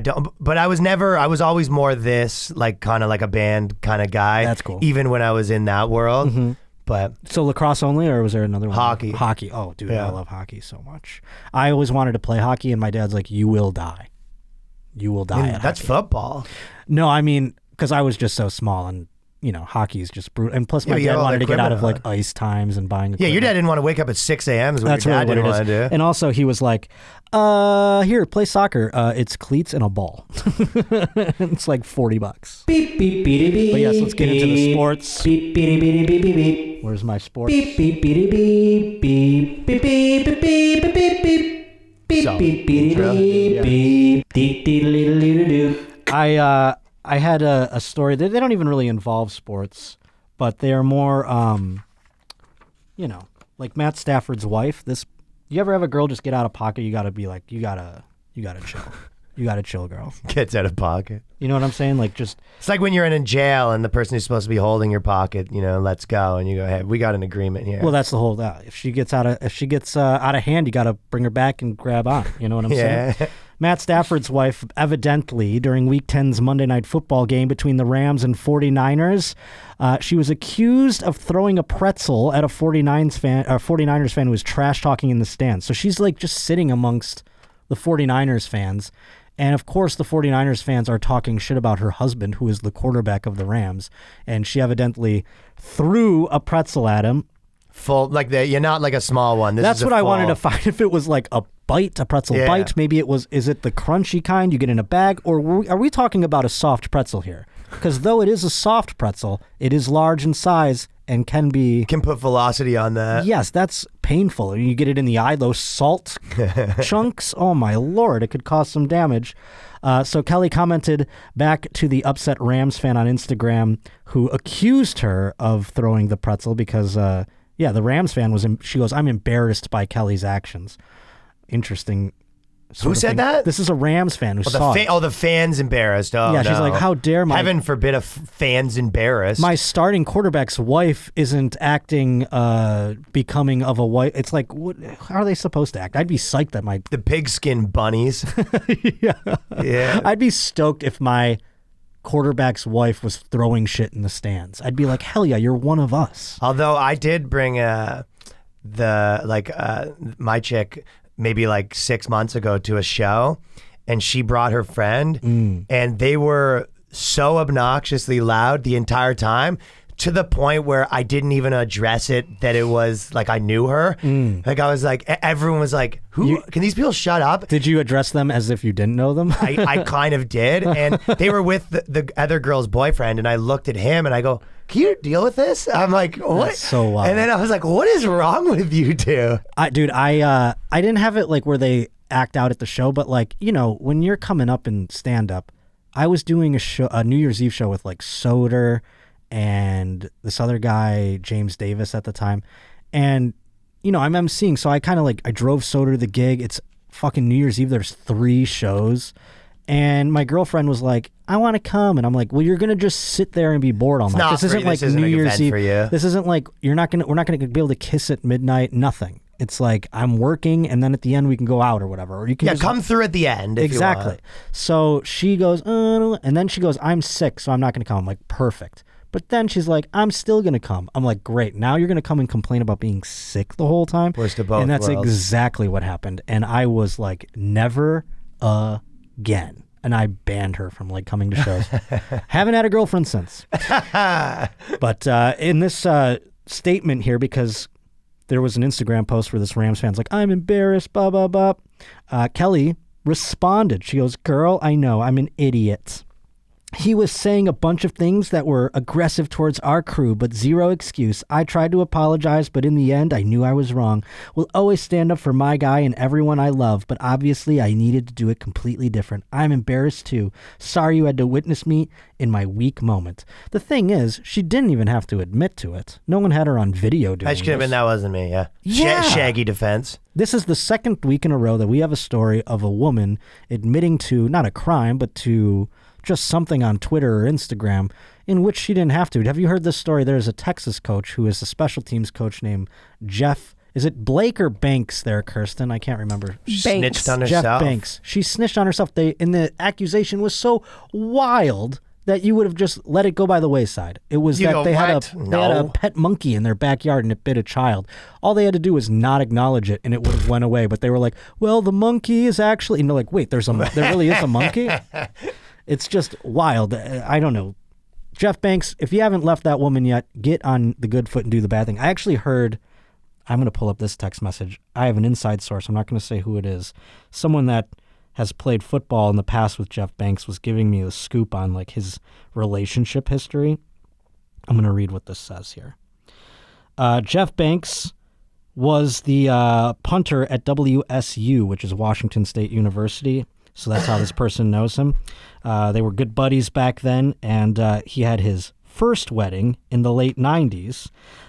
don't. But I was always more this like kind of like a band kind of guy. That's cool. Even when I was in that world. Mm-hmm. But so lacrosse only, or was there another one? Hockey. Oh, dude, Yeah. I love hockey so much. I always wanted to play hockey, and my dad's like, "You will die. You will die." At that's hockey. football. No, I mean, because I was just so small, and hockey is just brutal. And plus, my you dad have all wanted the to get out of equipment like ice times and buying. Yeah, your equipment. dad didn't want to wake up at 6 a.m. is what That's your really dad what didn't it want is. to do. And also, he was like, "Here, play soccer. It's cleats and a ball. It's like $40." Beep, beep, beep, beep, But yes, let's get into the sports. Beep, beep, beep, beep, beep, beep. Where's my sports? Beep, beep, beep, beep, beep, beep, beep, beep, beep, beep, beep. Beep, So, beep, beep, intro, beep, yeah. beep, dee, dee, dee, dee, dee, dee. I had a story. They don't even really involve sports, but they are more, like Matt Stafford's wife. You ever have a girl just get out of pocket? You got to be like, you gotta chill. You gotta chill, girl. Gets out of pocket. You know what I'm saying? Like just It's like when you're in jail and the person who's supposed to be holding your pocket, lets go, and you go, "Hey, we got an agreement here." well, that's the whole. If she gets out of hand, you got to bring her back and grab on. You know what I'm saying? Yeah. Matt Stafford's wife, evidently, during Week 10's Monday Night Football game between the Rams and 49ers, she was accused of throwing a pretzel at a 49ers fan who was trash-talking in the stands. So she's like just sitting amongst the 49ers fans. And of course, the 49ers fans are talking shit about her husband, who is the quarterback of the Rams. And she evidently threw a pretzel at him. Full, like you're not like a small one. This That's is a what I wanted full- to find. If it was like a pretzel Yeah. bite, maybe is it the crunchy kind you get in a bag? Or are we talking about a soft pretzel here? Because though it is a soft pretzel, it is large in size and can be... Can put velocity on that. Yes, that's painful. You get it in the eye, those salt chunks. Oh my Lord, it could cause some damage. So Kelly commented back to the upset Rams fan on Instagram who accused her of throwing the pretzel because, the Rams fan she goes, "I'm embarrassed by Kelly's actions." Interesting. Who said that? This is a Rams fan who saw it. The fan's embarrassed. Oh, Yeah, no. she's like, "How dare my Heaven forbid a fan's embarrassed. my starting quarterback's wife isn't acting becoming of a wife." It's like, how are they supposed to act? I'd be psyched that the pigskin bunnies. Yeah. I'd be stoked if my quarterback's wife was throwing shit in the stands. I'd be like, "Hell yeah, you're one of us." Although I did bring my chick maybe like 6 months ago to a show, and she brought her friend, and they were so obnoxiously loud the entire time, to the point where I didn't even address it that it was like I knew her. Like I was like, everyone was like, can these people shut up? Did you address them as if you didn't know them? I kind of did, and they were with the other girl's boyfriend, and I looked at him and I go, "Can you deal with this?" I'm like, "What?" That's so wild. And then I was like, "What is wrong with you two?" I didn't have it like where they act out at the show, but like, when you're coming up in stand up, I was doing a New Year's Eve show with like Soder and this other guy, James Davis at the time. And, I'm emceeing. So I kind of I drove Soder to the gig. It's fucking New Year's Eve. There's 3 shows. And my girlfriend was like, "I want to come." And I'm like, "Well, you're going to just sit there and be bored all night. not This for isn't you. like This isn't New an Year's event Eve. for you. This isn't like, we're not going to be able to kiss at midnight. Nothing. It's like I'm working, and then at the end we can go out or whatever. Or you can just come through at the end. If exactly. You want. So she goes, and then she goes, "I'm sick, so I'm not going to come." I'm like, "Perfect." But then she's like, "I'm still going to come." I'm like, "Great. Now you're going to come and complain about being sick the whole time." Worst of both And that's worlds. exactly what happened. And I was like, never again. and I banned her from like coming to shows. Haven't had a girlfriend since. But in this statement here, because there was an Instagram post where this Rams fan's like, I'm embarrassed, blah, blah, blah. Kelly responded. She goes, girl, I know, I'm an idiot. He was saying a bunch of things that were aggressive towards our crew, but zero excuse. I tried to apologize, but in the end, I knew I was wrong. Will always stand up for my guy and everyone I love, but obviously I needed to do it completely different. I'm embarrassed too. Sorry you had to witness me in my weak moment. The thing is, she didn't even have to admit to it. No one had her on video doing That could have been, that wasn't me, yeah. Yeah. Shaggy defense. This is the second week in a row that we have a story of a woman admitting to, not a crime, but to just something on Twitter or Instagram in which she didn't have to. Have you heard this story? There's a Texas coach who is a special teams coach named Jeff. Is it Blake or Banks there, Kirsten? I can't remember. Snitched on herself. Jeff Banks. She snitched on herself. And the accusation was so wild that you would have just let it go by the wayside. It was they had a pet monkey in their backyard and it bit a child. All they had to do was not acknowledge it and it would have went away. But they were like, well, the monkey is actually... And they're like, wait, there really is a monkey? It's just wild. I don't know. Jeff Banks, if you haven't left that woman yet, get on the good foot and do the bad thing. I actually heard, I'm going to pull up this text message. I have an inside source. I'm not going to say who it is. Someone that has played football in the past with Jeff Banks was giving me the scoop on like his relationship history. I'm going to read what this says here. Jeff Banks was the punter at WSU, which is Washington State University. So that's how this person knows him. They were good buddies back then, and he had his first wedding in the late 90s.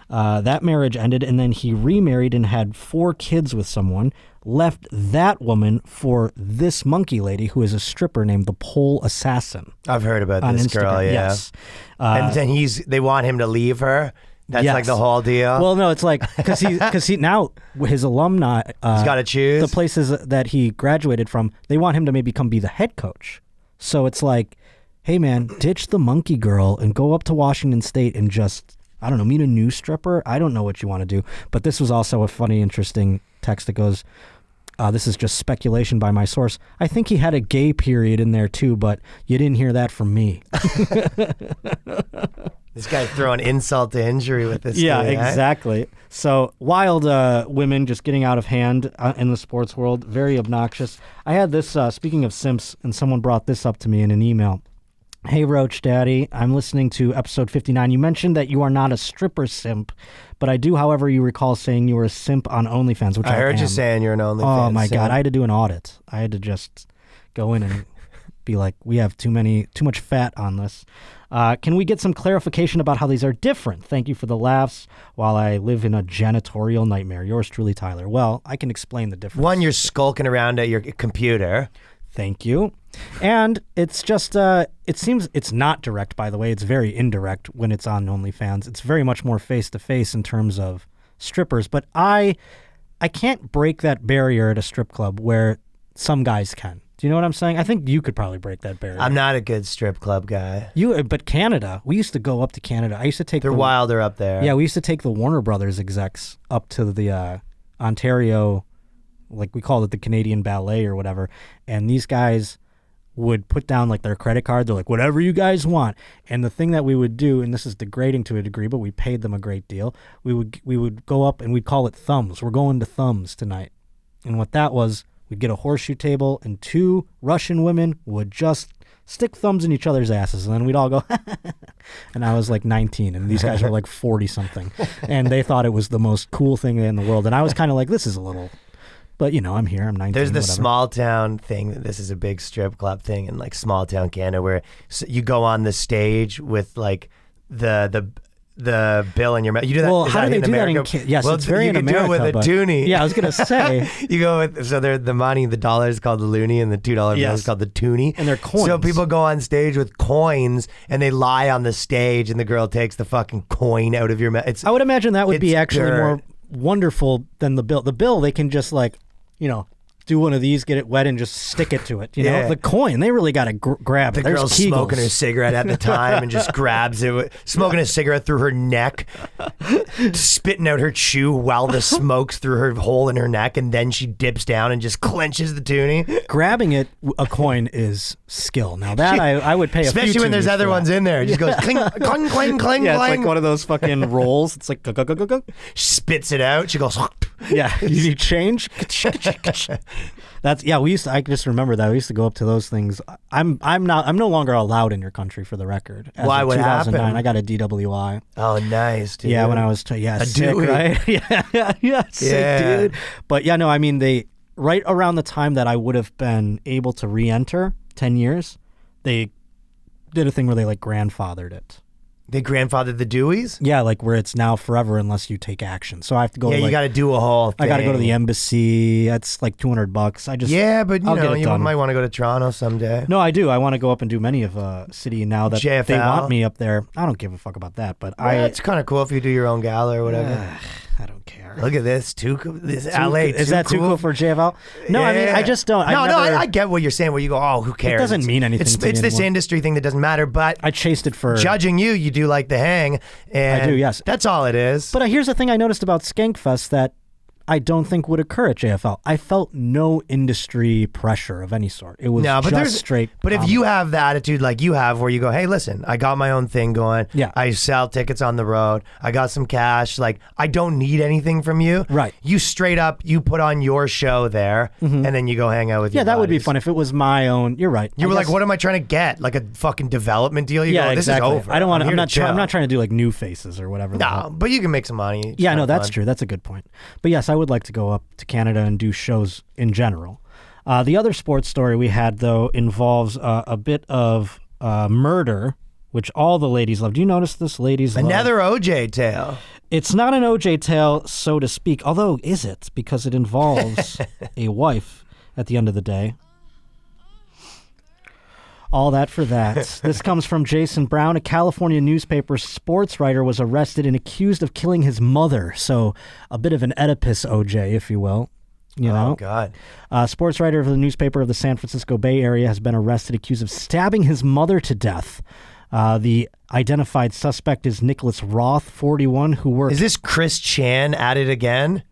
That marriage ended, and then he remarried and had 4 kids with someone, left that woman for this monkey lady who is a stripper named the Pole Assassin. I've heard about this Instagram. girl, yeah. Yes. And then they want him to leave her. That's yes. like the whole deal. Well, no, it's like because he now his alumni he's got to choose the places that he graduated from. They want him to maybe be the head coach. So it's like, hey man, ditch the monkey girl and go up to Washington State and just, I don't know, meet a new stripper. I don't know what you want to do. But this was also a funny, interesting text that goes, this is just speculation by my source. I think he had a gay period in there too, but you didn't hear that from me. This guy's throwing insult to injury with this. Yeah, thing, exactly. So wild women just getting out of hand in the sports world. Very obnoxious. I had this, speaking of simps, and someone brought this up to me in an email. Hey, Roach Daddy, I'm listening to episode 59. You mentioned that you are not a stripper simp, but I do, however, you recall saying you were a simp on OnlyFans, which I heard am. you saying you're an OnlyFans Oh, my simp. God. I had to do an audit. I had to just go in and be like, we have too much fat on this. Can we get some clarification about how these are different? Thank you for the laughs while I live in a janitorial nightmare. Yours truly, Tyler. Well, I can explain the difference. One, you're skulking around at your computer. Thank you. And it's just, it seems it's not direct, by the way. It's very indirect when it's on OnlyFans. It's very much more face-to-face in terms of strippers. But I can't break that barrier at a strip club where some guys can. Do you know what I'm saying? I think you could probably break that barrier. I'm not a good strip club guy. But Canada, we used to go up to Canada. I used to take They're wilder up there. Yeah, we used to take the Warner Brothers execs up to the Ontario, like we called it the Canadian Ballet or whatever. And these guys would put down like their credit card. They're like, whatever you guys want. And the thing that we would do, and this is degrading to a degree, but we paid them a great deal. We would go up and we'd call it thumbs. We're going to thumbs tonight. And what that was, we'd get a horseshoe table and 2 Russian women would just stick thumbs in each other's asses. And then we'd all go, and I was like 19 and these guys were like 40 something. And they thought it was the most cool thing in the world. And I was kind of like, this is a little, but you know, I'm here, I'm 19. There's the whatever. small town thing. This is a big strip club thing in like small town Canada where you go on the stage with like the bill in your mouth. You do that. Well, is how that do they in do America? that in Canada? Yes, well, it's very you in can America. do it with a but, toonie. Yeah, I was going to say. You go with, so they're the money, the dollar is called the loonie and the $2 bill Yes. is called the toonie. And they're coins. So people go on stage with coins and they lie on the stage and the girl takes the fucking coin out of your mouth. I would imagine that would be it's actually dirt. more wonderful than the bill. The bill, they can just like, you know, do one of these, get it wet, and just stick it to it. You know, Yeah. the coin, they really got to grab The it. There's girl's Kegels. smoking her cigarette at the time and just grabs it, smoking a cigarette through her neck, spitting out her chew while the smoke's through her hole in her neck, and then she dips down and just clenches the toonie. Grabbing it, a coin is skill. Now that I would pay a few Especially when there's tunes other for ones that. in there. It just goes cling, cling, cling, cling, Yeah, it's cling. like one of those fucking rolls. It's like go. Spits it out. She goes. Yeah, you need change. That's we used to. I just remember that we used to go up to those things. I'm no longer allowed in your country, for the record. As Why? of What 2009, happened? I got a DWI. Oh, nice, dude. Yeah, when I was sick, Dewey. right? Sick, Yeah. dude. But yeah, no, I mean they right around the time that I would have been able to re-enter 10 years, they did a thing where they like grandfathered it. They grandfathered the Deweys? Yeah, like where it's now forever unless you take action. So I have to go. Yeah, to, you got to do a whole thing. I got to go to the embassy. That's like $200. I just Yeah, but I'll get it you done. might want to go to Toronto someday. No, I do. I want to go up and do many of city now that JFL. they want me up there. I don't give a fuck about that, but Yeah, it's kind of cool if you do your own gala or whatever. I don't care. Look at this, this LA. Is that too cool for JFL? No, I mean Yeah. I just don't. I get what you're saying. Where you go, oh, who cares? doesn't mean anything It's to me this anymore. industry thing that doesn't matter. But I chased it for. judging you do like the hang. And I do, yes. That's all it is. But here's the thing I noticed about Skankfest that I don't think would occur at JFL. I felt no industry pressure of any sort. It was just straight. But if comedy. you have the attitude like you have, where you go, hey, listen, I got my own thing going. Yeah. I sell tickets on the road. I got some cash. Like, I don't need anything from you. Right. You straight up, you put on your show there, and then you go hang out with your that would be buddies. fun if it was my own. You're right. You I were like, guess- what am I trying to get? Like a fucking development deal? You Yeah, go, this exactly. is over. I don't want. here I'm to not. chill. I'm not trying to do like new faces or whatever. the hell. No, but you can make some money. Yeah, It's no, kinda that's fun. true. That's a good point. But yes, I would like to go up to Canada and do shows in general. The other sports story we had, though, involves a bit of murder, which all the ladies love. Do you notice this, ladies? love? Another OJ tale. It's not an OJ tale, so to speak, although is it? Because it involves a wife at the end of the day. All that for that. This comes from Jason Brown. A California newspaper sports writer was arrested and accused of killing his mother. So a bit of an Oedipus OJ, if you will. You know? Oh, God. Sports writer of the newspaper of the San Francisco Bay Area has been arrested, accused of stabbing his mother to death. The identified suspect is Nicholas Roth, 41, who worked... Is this Chris Chan at it again?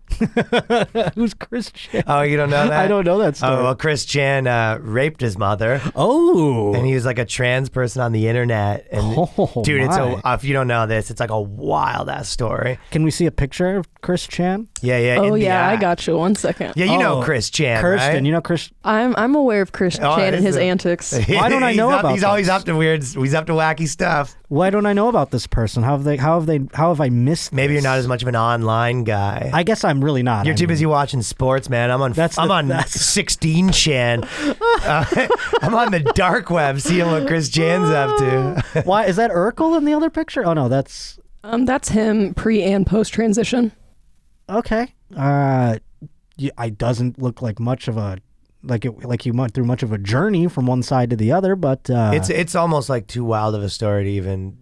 Who's Chris Chan? Oh, you don't know that? I don't know that story. Oh, well, Chris Chan raped his mother. Oh. And he was like a trans person on the internet. And Oh, dude, my. if you don't know this, it's like a wild ass story. Can we see a picture of Chris Chan? Yeah. Oh in the yeah, I act. got you. 1 second. Yeah, you know Oh, Chris Chan, Kirsten, right? you know Chris... I'm aware of Chris Oh, Chan and his is it? antics. Why don't I know about He's always this? up to weird. He's up to wacky stuff. Why don't I know about this person? How have I missed Maybe this? you're not as much of an online guy. I guess I'm really not. You're I too mean, busy watching sports, man. I'm on. That's- 16 Chan. I'm on the dark web, seeing what Chris Chan's up to. Why is that Urkel in the other picture? Oh no, that's That's him pre and post transition. okay. I doesn't look like much of a like he went through much of a journey from one side to the other, but It's almost like too wild of a story to even.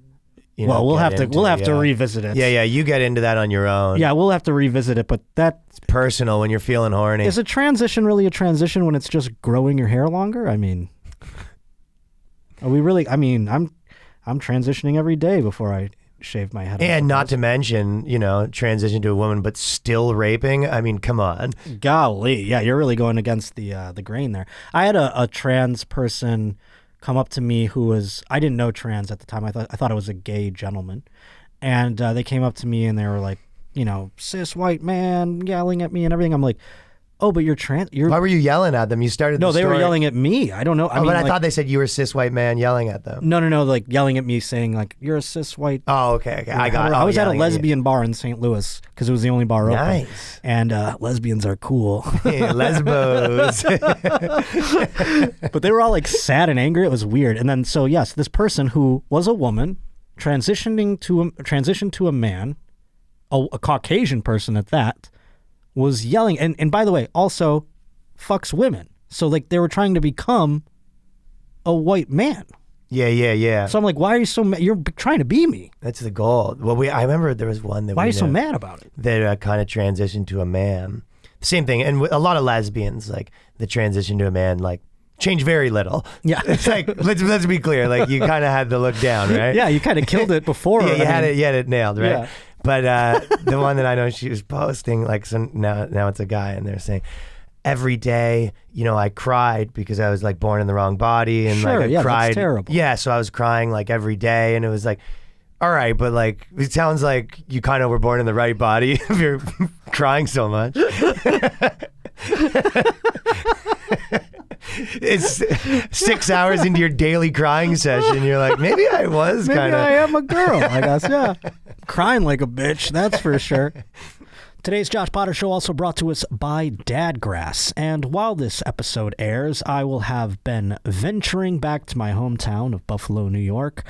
well, we'll have to yeah. revisit it. Yeah, you get into that on your own. Yeah, we'll have to revisit it, but that It's personal when you're feeling horny. is a transition really a transition when it's just growing your hair longer? I mean, are we really? I mean, I'm transitioning every day before I shave my head. And not to mention, transition to a woman, but still raping. I mean, come on. golly, yeah, you're really going against the grain there. I had a trans person come up to me who was, I didn't know trans at the time. I thought it was a gay gentleman, and they came up to me and they were like, cis white man yelling at me and everything. I'm like, oh, but you're trans. Why were you yelling at them? You started. No, the they were story- yelling at me. I don't know. I thought they said you were a cis white man yelling at them. No, like yelling at me, saying like you're a cis white. Oh, okay. I got it. I was at a Yelling at you. lesbian bar in St. Louis because it was the only bar open. Nice. And lesbians are cool. Yeah, lesbos. But they were all like sad and angry. It was weird. And then so yes, this person who was a woman transitioned to a man, a Caucasian person at that, was yelling and by the way also fucks women. So like they were trying to become a white man. Yeah. So I'm like, why are you so mad? You're trying to be me. That's the goal. Well, I remember there was one that Why are we you so know mad about it? that kind of transitioned to a man. Same thing. And a lot of lesbians, like the transition to a man, like change very little. Yeah. It's like, let's be clear. Like you kind of had to look down, right? Yeah, you kind of killed it before. Yeah, you had it nailed, right? Yeah. But the one that I know she was posting, like, so now it's a guy, and they're saying, every day, I cried because I was like born in the wrong body, and Sure, like I yeah, cried. that's terrible. Yeah, so I was crying like every day, and it was like, all right, but like it sounds like you kind of were born in the right body if you're crying so much. It's 6 hours into your daily crying session. You're like, maybe I was Maybe kind of. I am a girl, I guess, yeah. Crying like a bitch, that's for sure. Today's Josh Potter Show also brought to us by Dadgrass. And while this episode airs, I will have been venturing back to my hometown of Buffalo, New York,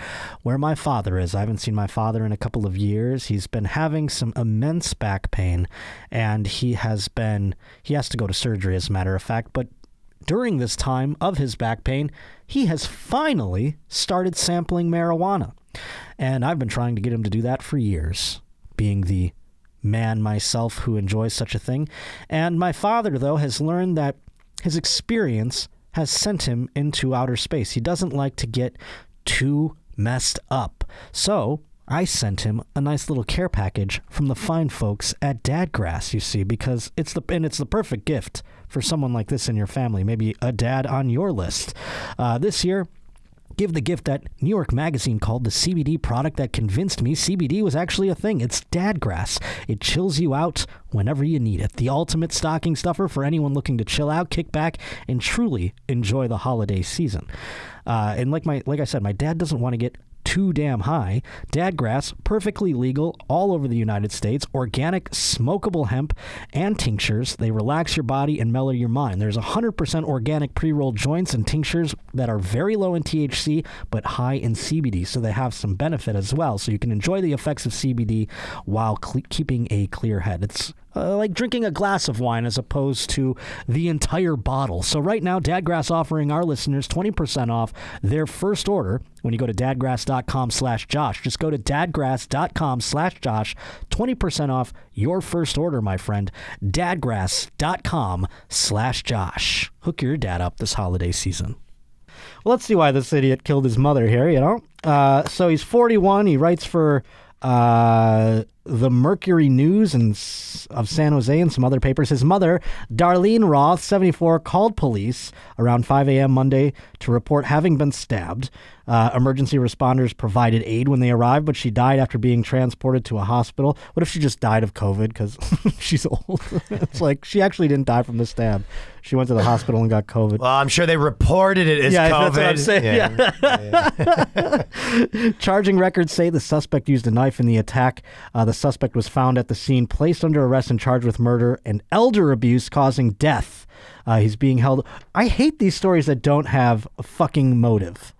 where my father is. I haven't seen my father in a couple of years. He's been having some immense back pain, and he has to go to surgery, as a matter of fact. But during this time of his back pain, he has finally started sampling marijuana. And I've been trying to get him to do that for years, being the man myself who enjoys such a thing. And my father, though, has learned that his experience has sent him into outer space. He doesn't like to get too messed up. So I sent him a nice little care package from the fine folks at Dadgrass, you see, because it's the perfect gift for someone like this in your family, maybe a dad on your list. This year, give the gift that New York Magazine called the CBD product that convinced me CBD was actually a thing. It's Dadgrass. It chills you out whenever you need it. The ultimate stocking stuffer for anyone looking to chill out, kick back, and truly enjoy the holiday season. And like I said, my dad doesn't want to get too damn high. Dadgrass, perfectly legal all over the United States, organic smokable hemp and tinctures. They relax your body and mellow your mind. There's 100% organic pre-rolled joints and tinctures that are very low in THC but high in CBD, so they have some benefit as well. So you can enjoy the effects of CBD while keeping a clear head. It's like drinking a glass of wine as opposed to the entire bottle. So right now, Dadgrass offering our listeners 20% off their first order when you go to dadgrass.com/Josh. Just go to dadgrass.com/Josh. 20% off your first order, my friend. dadgrass.com/Josh. Hook your dad up this holiday season. Well, let's see why this idiot killed his mother here, So he's 41. He writes for the Mercury News of San Jose and some other papers. His mother, Darlene Roth, 74, called police around 5 a.m. Monday to report having been stabbed. Emergency responders provided aid when they arrived, but she died after being transported to a hospital. What if she just died of COVID because she's old? It's like she actually didn't die from the stab. She went to the hospital and got COVID. Well, I'm sure they reported it as COVID. That's what I'm saying. Yeah. Charging records say the suspect used a knife in the attack. The suspect was found at the scene, placed under arrest and charged with murder and elder abuse causing death. He's being held. I hate these stories that don't have a fucking motive.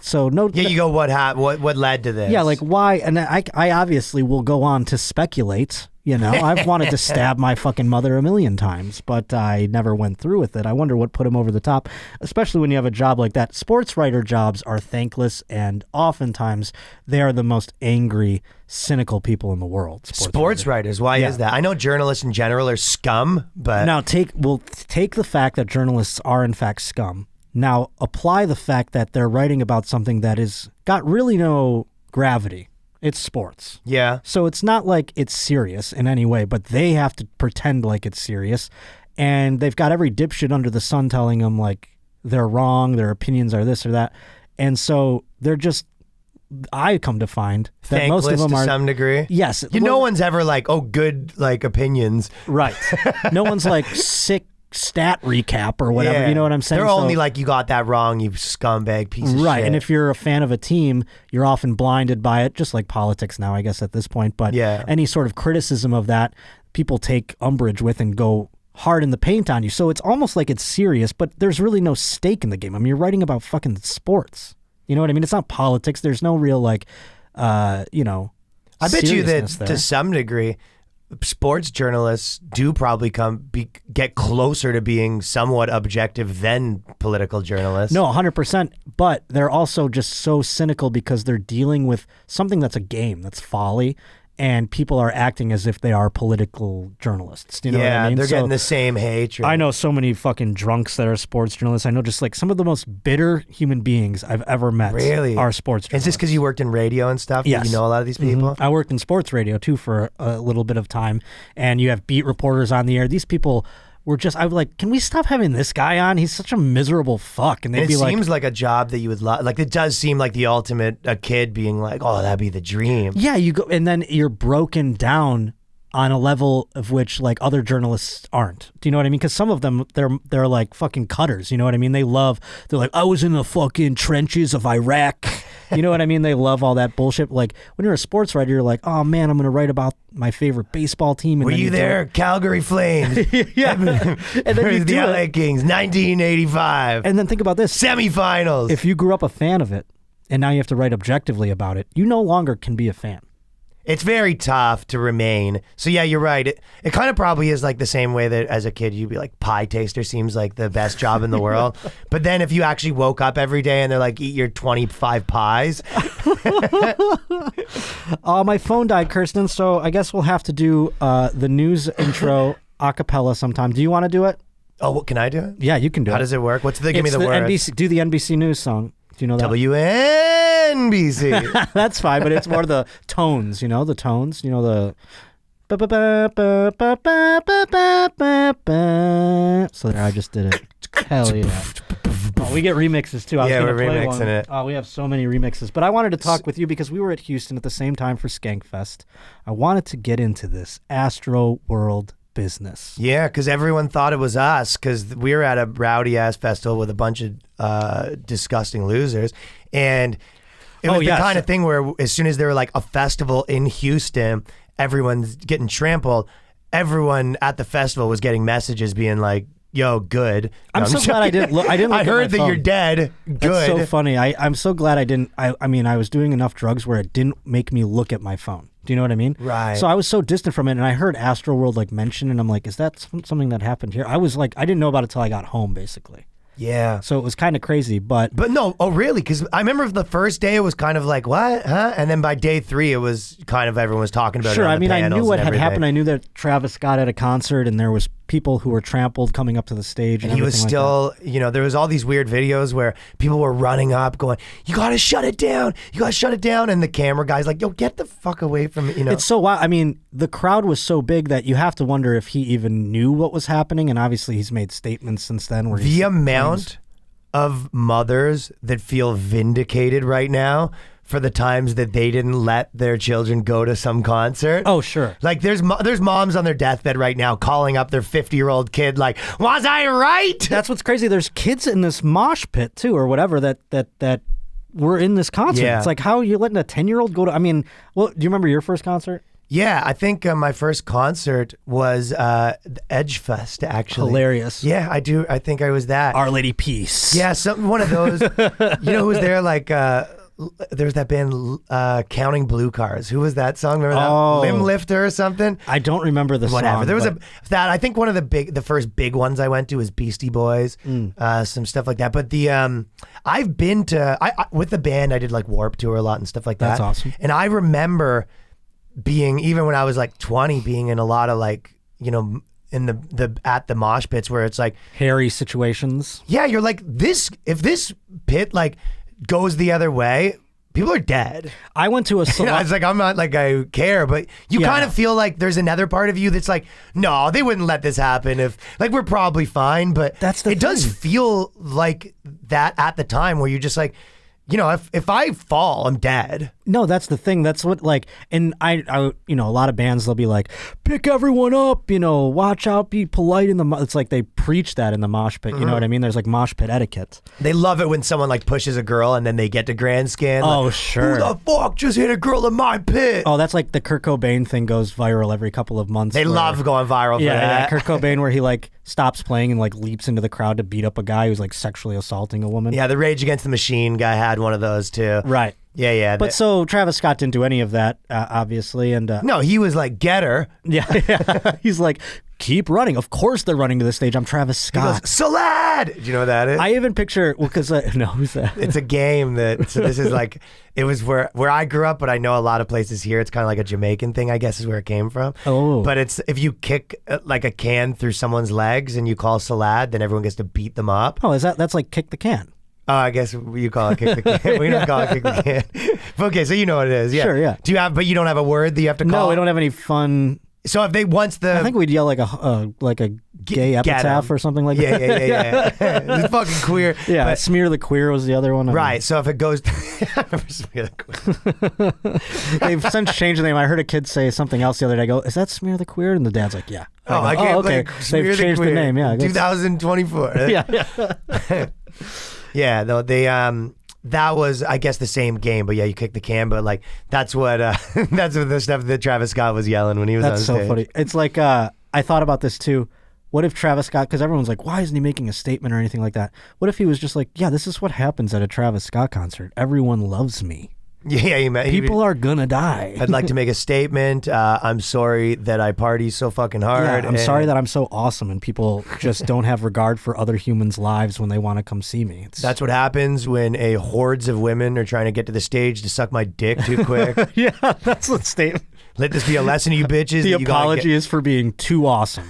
So no. Yeah, you go. What led to this? Yeah, like why? And I obviously will go on to speculate. I've wanted to stab my fucking mother a million times, but I never went through with it. I wonder what put him over the top, especially when you have a job like that. Sports writer jobs are thankless, and oftentimes they are the most angry, cynical people in the world. Sports writers. Why is that? I know journalists in general are scum, but now take the fact that journalists are in fact scum. Now apply the fact that they're writing about something that is got really no gravity. It's sports. Yeah. So it's not like it's serious in any way, but they have to pretend like it's serious. And they've got every dipshit under the sun telling them like they're wrong, their opinions are this or that. And so they're just, I come to find that thankless most of them to are some degree. Yes. No one's ever like, oh, good like opinions. Right. No one's like sick stat recap or whatever. Yeah. You know what I'm saying? They're only like, you got that wrong, you scumbag piece of shit. Right. And if you're a fan of a team, you're often blinded by it, just like politics now, I guess, at this point. But any sort of criticism of that, people take umbrage with and go hard in the paint on you. So it's almost like it's serious, but there's really no stake in the game. I mean, you're writing about fucking sports. You know what I mean? It's not politics. There's no real like, I bet you that there. to some degree, sports journalists do probably get closer to being somewhat objective than political journalists. No, 100%. But they're also just so cynical because they're dealing with something that's a game, that's folly. and people are acting as if they are political journalists. Do you know what I mean? They're getting the same hatred. I know so many fucking drunks that are sports journalists. I know just like some of the most bitter human beings I've ever met are sports journalists. Is this because you worked in radio and stuff? Yes. You know a lot of these people? I worked in sports radio too for a little bit of time, and you have beat reporters on the air. These people were just, I was like, can we stop having this guy on? He's such a miserable fuck. And they'd And be it like, seems like a job that you would love. Like, it does seem like the ultimate, a kid being like, oh, that'd be the dream. yeah, you go, and then you're broken down on a level of which like other journalists aren't. Do you know what I mean? Because some of them, they're like fucking cutters. You know what I mean? They're like, I was in the fucking trenches of Iraq. You know what I mean? They love all that bullshit. Like when you're a sports writer, you're like, oh man, I'm going to write about my favorite baseball team. And Were then you there? Calgary Flames. yeah. And then you the do LA it. Kings, 1985. And then think about this. Semifinals. If you grew up a fan of it and now you have to write objectively about it, you no longer can be a fan. It's very tough to remain. So yeah, you're right. It kind of probably is like the same way that as a kid you'd be like, pie taster seems like the best job in the world. But then if you actually woke up every day and they're like, eat your 25 pies. My phone died, Kirsten, so I guess we'll have to do the news intro a cappella sometime. Do you want to do it? Oh, what, can I do it? Yeah, you can do it. How does it work? Give me It's the words. NBC, do the NBC News song. Do you know that? WNBC. That's fine, but it's more the tones, the tones, the... So there, I just did it. Hell yeah. Oh, we get remixes too. Yeah, we're remixing it. Oh, we have so many remixes. But I wanted to talk with you because we were at Houston at the same time for Skankfest. I wanted to get into this Astro World business. Yeah, because everyone thought it was us because we were at a rowdy ass festival with a bunch of disgusting losers, and it was the kind of thing where as soon as there were like a festival in Houston, everyone's getting trampled. Everyone at the festival was getting messages being like, "Yo, good." I'm so glad I didn't look. I didn't. Look I at heard my that you're phone. dead. Good. That's so funny. I'm so glad I didn't. I mean, I was doing enough drugs where it didn't make me look at my phone. Do you know what I mean? Right. So I was so distant from it, and I heard Astroworld like mentioned, and I'm like, is that something that happened here? I was like, I didn't know about it till I got home, basically. Yeah. So it was kind of crazy, but no, oh really? Because I remember the first day it was kind of like, what, huh? And then by day 3 it was kind of everyone was talking about it. Sure. on I the mean, I panels knew what and had everything. happened. I knew that Travis Scott at a concert, and there was people who were trampled coming up to the stage, and he was everything still, there was all these weird videos where people were running up going, you gotta shut it down, and the camera guy's like, yo, get the fuck away from it, It's so wild. I mean, the crowd was so big that you have to wonder if he even knew what was happening, and obviously he's made statements since then where the amount of mothers that feel vindicated right now for the times that they didn't let their children go to some concert. Oh, sure. Like there's moms on their deathbed right now calling up their 50-year-old kid like, was I right? That's what's crazy. There's kids in this mosh pit too, or whatever that were in this concert. Yeah. It's like, how are you letting a 10-year-old go to? I mean, well, do you remember your first concert? Yeah, I think my first concert was the Edge Fest, actually. Hilarious. Yeah, I do. I think I was that. Our Lady Peace. Yeah, one of those. You know who was there? Like, there was that band Counting Blue Cars. Who was that song? Remember that? Oh. Limb Lifter or something? I don't remember the Whatever. song. There was but that. I think one of the first big ones I went to was Beastie Boys, some stuff like that. But I've been to with the band. I did like Warped Tour a lot and stuff like that. That's awesome. And I remember being, even when I was like 20, being in a lot of like, in the at the mosh pits where it's like hairy situations. Yeah, you're like, if this pit like goes the other way, people are dead. I went to a salon. It's like, I'm not like I care, but you kind of feel like there's another part of you that's like, no, they wouldn't let this happen. If like, we're probably fine, but it does feel like that at the time where you're just like, if I fall, I'm dead. No, that's the thing. That's what and I a lot of bands, they'll be like, pick everyone up, watch out, be polite in the, it's like they preach that in the mosh pit. You know what I mean? There's like mosh pit etiquette. They love it when someone like pushes a girl and then they get to grand scan. Oh, like, sure. Who the fuck just hit a girl in my pit? Oh, that's like the Kurt Cobain thing goes viral every couple of months. They love going viral for that. Yeah, Kurt Cobain where he like stops playing and like leaps into the crowd to beat up a guy who's like sexually assaulting a woman. Yeah, the Rage Against the Machine guy had one of those too. Right. Yeah. But so Travis Scott didn't do any of that, obviously, and no, he was like, get her. Yeah. He's like, keep running. Of course they're running to the stage. I'm Travis He goes, Scott. Salad! Do you know what that is? I even picture, well, because, no, who's that? It's a game that, so this is like, it was where I grew up, but I know a lot of places here, it's kind of like a Jamaican thing, I guess is where it came from. Oh. But it's, if you kick like a can through someone's legs and you call Salad, then everyone gets to beat them up. Oh, that's like kick the can. Oh, I guess you call it kick the can. We don't call it kick the can. Okay, so you know what it is. Yeah. Sure, yeah. But you don't have a word that you have to call? No, we don't have any fun. So if they I I think we'd yell like a gay Get epitaph 'em. or something like yeah, that. yeah. It's fucking queer. Yeah, But- Smear the Queer was the other one. I mean, right. So if it goes, I remember Smear the Queer. they've since changed the name. I heard a kid say something else the other day. I go, is that Smear the Queer? And the dad's like, yeah. Oh, go, I can't okay. like, Smear They've changed the Queer. name. Yeah, I guess. 2024. Yeah. Yeah. Though that was, I guess, the same game. But yeah, you kick the can. But like that's what the stuff that Travis Scott was yelling when he was on That's stage. so funny. It's like I thought about this too. What if Travis Scott, because everyone's like, why isn't he making a statement or anything like that? What if he was just like, yeah, this is what happens at a Travis Scott concert. Everyone loves me. Yeah, People are gonna die. I'd like to make a statement. I'm sorry that I party so fucking hard. Yeah, I'm sorry that I'm so awesome and people just don't have regard for other humans' lives when they want to come see me. That's what happens when a hordes of women are trying to get to the stage to suck my dick too quick. yeah, that's the statement. Let this be a lesson to you bitches. The that you gotta apology is for being too awesome.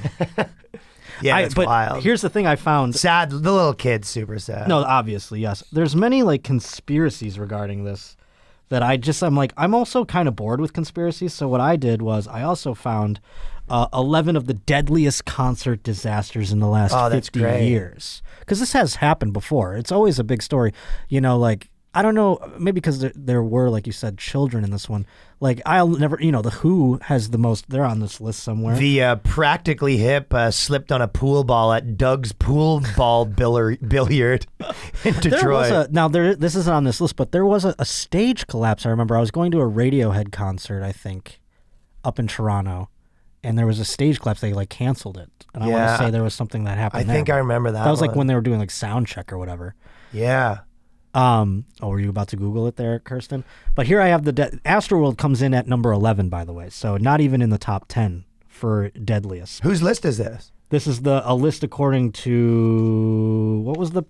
Yeah, that's but wild. Here's the thing I found. Sad. The little kid's super sad. No, obviously, yes. There's many like conspiracies regarding this that I'm also kind of bored with conspiracies. So what I did was I also found 11 of the deadliest concert disasters in the last 50 great. years. Because this has happened before. It's always a big story. You know, like, I don't know, maybe because there were, like you said, children in this one. Like, I'll never, the Who has the most, they're on this list somewhere. The Practically Hip slipped on a pool ball at Doug's Pool Ball Billiard in Detroit. This isn't on this list, but there was a stage collapse. I remember I was going to a Radiohead concert, I think, up in Toronto, and there was a stage collapse. They like canceled it, and I want to say there was something that happened. I think I remember that. That was one. like when they were doing like sound check or whatever. Yeah. Were you about to Google it there, Kirsten? But here I have Astroworld comes in at number 11, by the way, so not even in the top 10 for deadliest. Whose list is this? This is a list according to what was the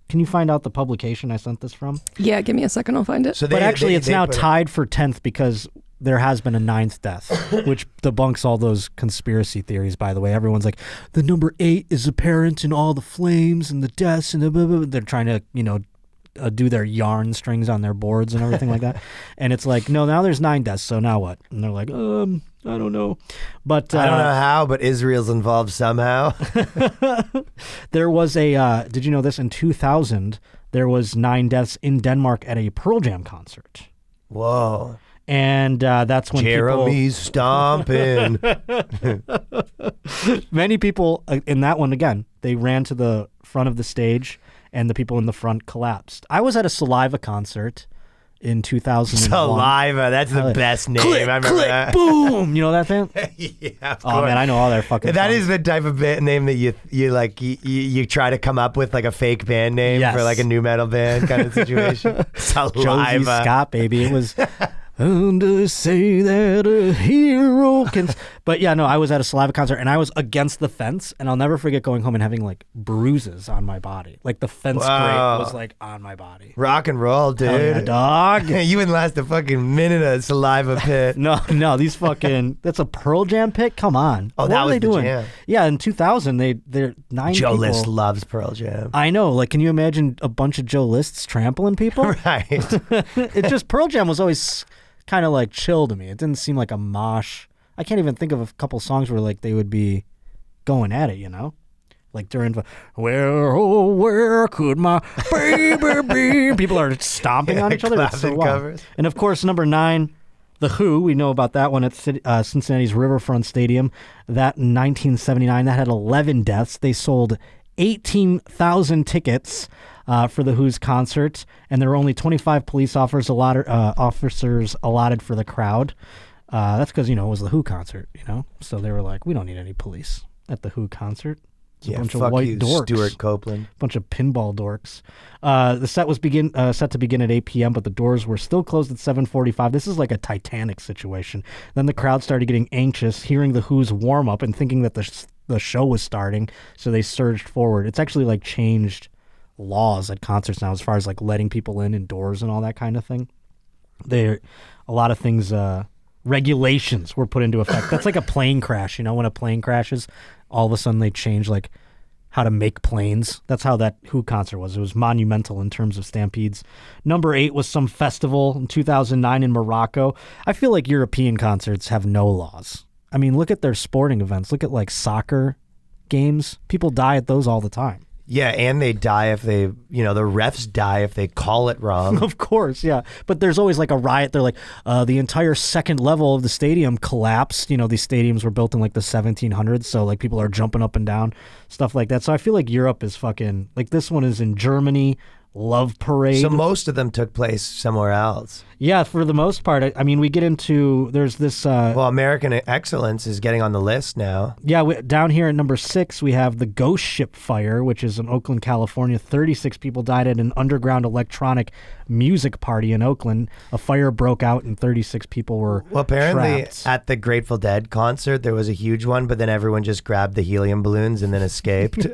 Can you find out the publication I sent this from? Yeah, give me a second, I'll find it. So But actually, it's now put it- tied for 10th because there has been a 9th death, which debunks all those conspiracy theories, by the way. Everyone's like, the number 8 is apparent in all the flames and the deaths and the blah, blah, blah. They're trying to, do their yarn strings on their boards and everything like that. And it's like, no, now there's 9 deaths, so now what? And they're like, I don't know. But I don't know how, but Israel's involved somehow. there was did you know this? In 2000, there was 9 deaths in Denmark at a Pearl Jam concert. Whoa. And that's when Jeremy's stomping. many people in that one, again, they ran to the front of the stage and the people in the front collapsed. I was at a Saliva concert in 2001. Saliva, that's the best name. Click, I remember click, that. boom. You know that band? Yeah, of Oh, course. man, I know all their fucking That songs. is the type of band name that you try to come up with, like a fake band name Yes. for like a new metal band kind of situation. Josie Saliva. Scott, baby. It was... And to say that a hero can... But yeah, no, I was at a Saliva concert and I was against the fence, and I'll never forget going home and having like bruises on my body. Like the fence grate was like on my body. Rock and roll, dude. Hell yeah, dog. You wouldn't last a fucking minute at a Saliva pit. No, these fucking... That's a Pearl Jam pit? Come on. Oh, what that were was they the doing? jam. Yeah, in 2000, they're 9 Joe people. List loves Pearl Jam. I know. Like, can you imagine a bunch of Joe Lists trampling people? Right. It just... Pearl Jam was always kind of like chill to me. It didn't seem like a mosh. I can't even think of a couple songs where like they would be going at it, like during where could my baby be? People are stomping on each other. It's so clapping wild. covers. And of course, number 9, The Who. We know about that one at Cincinnati's Riverfront Stadium. That in 1979, that had 11 deaths. They sold 18,000 tickets for the Who's concert, and there were only 25 police officers allotted for the crowd. That's because, it was the Who concert, so they were like, we don't need any police at the Who concert. It's a Yeah, bunch of fuck white you, dorks. Stuart Copeland. Bunch of pinball dorks. The set was set to begin at 8 p.m., but the doors were still closed at 7:45. This is like a Titanic situation. Then the crowd started getting anxious, hearing the Who's warm up and thinking that the show was starting, so they surged forward. It's actually like changed laws at concerts now as far as like letting people in indoors and all that kind of thing. A lot of things, regulations were put into effect. That's like a plane crash. You know, when a plane crashes, all of a sudden they change like how to make planes. That's how that Who concert was. It was monumental in terms of stampedes. Number 8 was some festival in 2009 in Morocco. I feel like European concerts have no laws. I mean, look at their sporting events. Look at like soccer games. People die at those all the time. Yeah, and they die if they, the refs die if they call it wrong. Of course, yeah. But there's always like a riot. They're like, the entire second level of the stadium collapsed. These stadiums were built in like the 1700s, so like people are jumping up and down, stuff like that. So I feel like Europe is fucking, like this one is in Germany, Love Parade. So most of them took place somewhere else. Yeah, for the most part. I mean, we get into, there's this... well, American Excellence is getting on the list now. Yeah, down here at number 6, we have the Ghost Ship Fire, which is in Oakland, California. 36 people died at an underground electronic music party in Oakland. A fire broke out and 36 people were Well, apparently trapped. at the Grateful Dead concert, there was a huge one, but then everyone just grabbed the helium balloons and then escaped.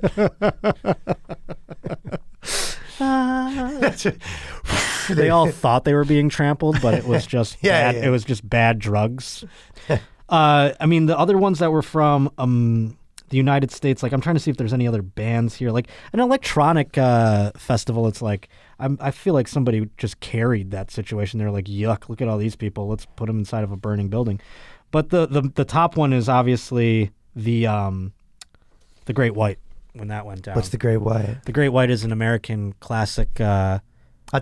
They all thought they were being trampled, but it was just Yeah, bad, yeah. It was just bad drugs. I mean, the other ones that were from the United States, like I'm trying to see if there's any other bands here. Like an electronic festival, it's like I feel like somebody just carried that situation. They're like, yuck, look at all these people. Let's put them inside of a burning building. But the top one is obviously the Great White. When that went down. What's the Great White? The Great White is an American classic That's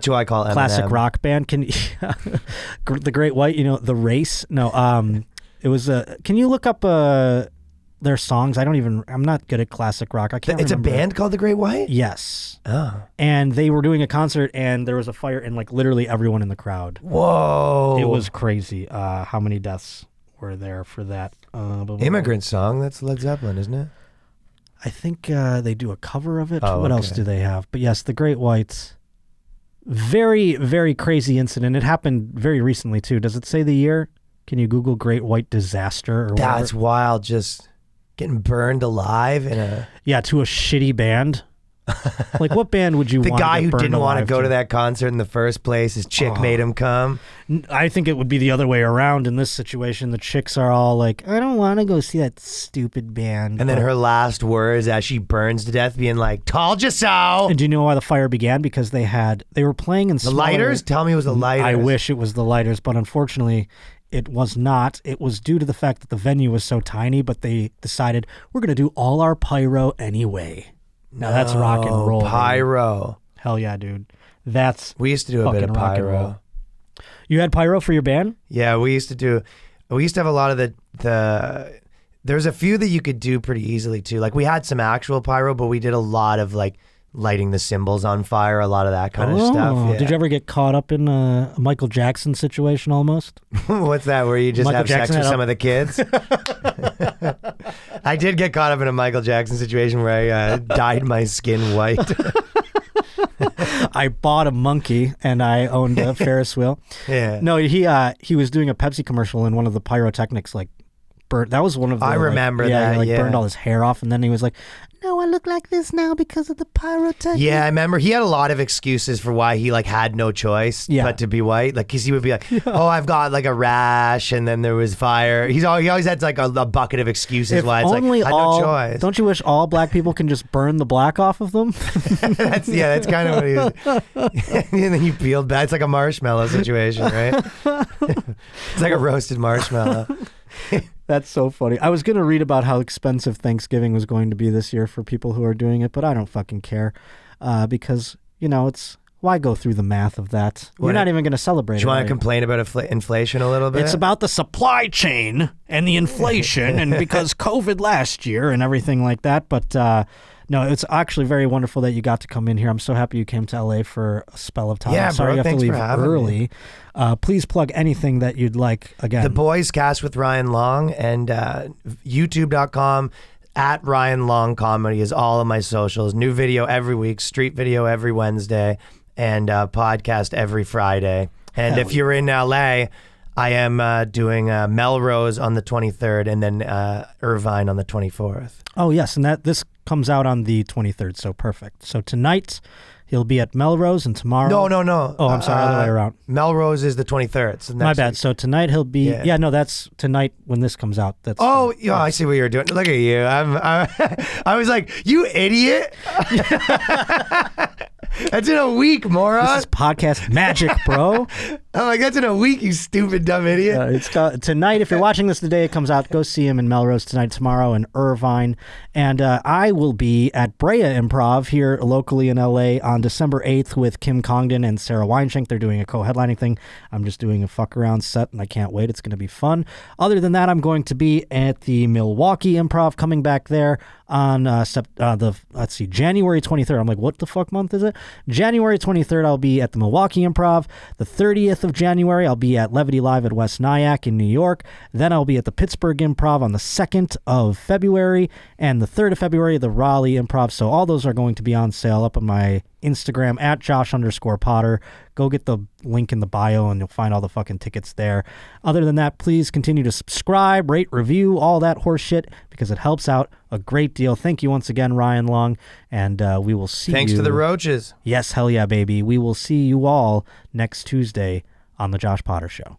who I call Eminem. classic rock band. Can the Great White, The Race? No, it was can you look up their songs? I'm not good at classic rock. I can't It's remember. a band called the Great White? Yes. Oh. And they were doing a concert and there was a fire and like literally everyone in the crowd. Whoa. It was crazy how many deaths were there for that. Immigrant Song, that's Led Zeppelin, isn't it? I think they do a cover of it. Oh, what else okay. do they have? But yes, the Great White. Very, very crazy incident. It happened very recently too. Does it say the year? Can you Google Great White Disaster or whatever? That's wild, just getting burned alive in a... Yeah, to a shitty band. Like what band would you The want guy to who get burned didn't want to alive go to that concert in the first place, his chick made him come. I think it would be the other way around in this situation. The chicks are all like, I don't want to go see that stupid band. And then her last words as she burns to death being like, told you so. And do you know why the fire began? Because they were playing in The lighters? Tell me it was the lighters. I wish it was the lighters, but unfortunately it was not. It was due to the fact that the venue was so tiny, but they decided we're going to do all our pyro anyway. Now that's rock and roll. Pyro. Hell yeah, dude. That's We used to do a bit fucking of rock and roll. pyro. You had pyro for your band? Yeah, we used to have a lot of the there's a few that you could do pretty easily too. Like we had some actual pyro, but we did a lot of like lighting the cymbals on fire, a lot of that kind of stuff. Yeah. Did you ever get caught up in a Michael Jackson situation almost? What's that, where you just Michael have sex Jackson with had some of the kids? I did get caught up in a Michael Jackson situation where I dyed my skin white. I bought a monkey and I owned a Ferris wheel. Yeah. No, he was doing a Pepsi commercial and one of the pyrotechnics like burnt. That was one of the. I remember that. that, He yeah. burned all his hair off, and then he was like, "No, I look like this now because of the pyrotechnics." Yeah, I remember he had a lot of excuses for why he like had no choice but to be white. Like, cause he would be like, "Oh, I've got like a rash," and then there was fire. He always had like a bucket of excuses If why it's like only I had no choice. Don't you wish all black people can just burn the black off of them? that's kind of what he was. And then you peeled back. It's like a marshmallow situation, right? It's like a roasted marshmallow. That's so funny. I was going to read about how expensive Thanksgiving was going to be this year for people who are doing it, but I don't fucking care because, it's why go through the math of that? You're not even going to celebrate Do you it. want are to you? complain about inflation a little bit? It's about the supply chain and the inflation and because COVID last year and everything like that. But no, it's actually very wonderful that you got to come in here. I'm so happy you came to LA for a spell of time. Yeah, I'm sorry bro, you have to thanks leave for having early. Please plug anything that you'd like again. The Boys Cast with Ryan Long and YouTube.com At Ryan Long Comedy is all of my socials. New video every week, street video every Wednesday, and podcast every Friday. And if you're in LA, I am doing Melrose on the 23rd and then Irvine on the 24th. Oh, yes. And this comes out on the 23rd. So perfect. So tonight he'll be at Melrose and tomorrow. No. Oh, I'm sorry. Other way around. Melrose is the 23rd. So My bad. week. So tonight he'll be. Yeah. No, that's tonight when this comes out. That's. Oh, yeah. I see what you're doing. Look at you. I was like, you idiot. That's in a week, moron. This is podcast magic, bro. I'm like, that's in a week, you stupid, dumb idiot. It's tonight. If you're watching this the day it comes out, go see him in Melrose tonight, tomorrow in Irvine. And I will be at Brea Improv here locally in LA on December 8th with Kim Congdon and Sarah Weinschenk. They're doing a co-headlining thing. I'm just doing a fuck around set and I can't wait. It's going to be fun. Other than that, I'm going to be at the Milwaukee Improv, coming back there on January 23rd. I'm like, what the fuck month is it? January 23rd, I'll be at the Milwaukee Improv. The 30th of January, I'll be at Levity Live at West Nyack in New York. Then I'll be at the Pittsburgh Improv on the 2nd of February. And the 3rd of February, the Raleigh Improv. So all those are going to be on sale up on my Instagram at Josh_Potter. Go get the link in the bio and you'll find all the fucking tickets there. Other than that, please continue to subscribe, rate, review, all that horse shit, because it helps out a great deal. Thank you once again, Ryan Long, and we will see Thanks you. to the Roaches. Yes, hell yeah, baby. We will see you all next Tuesday on The Josh Potter Show.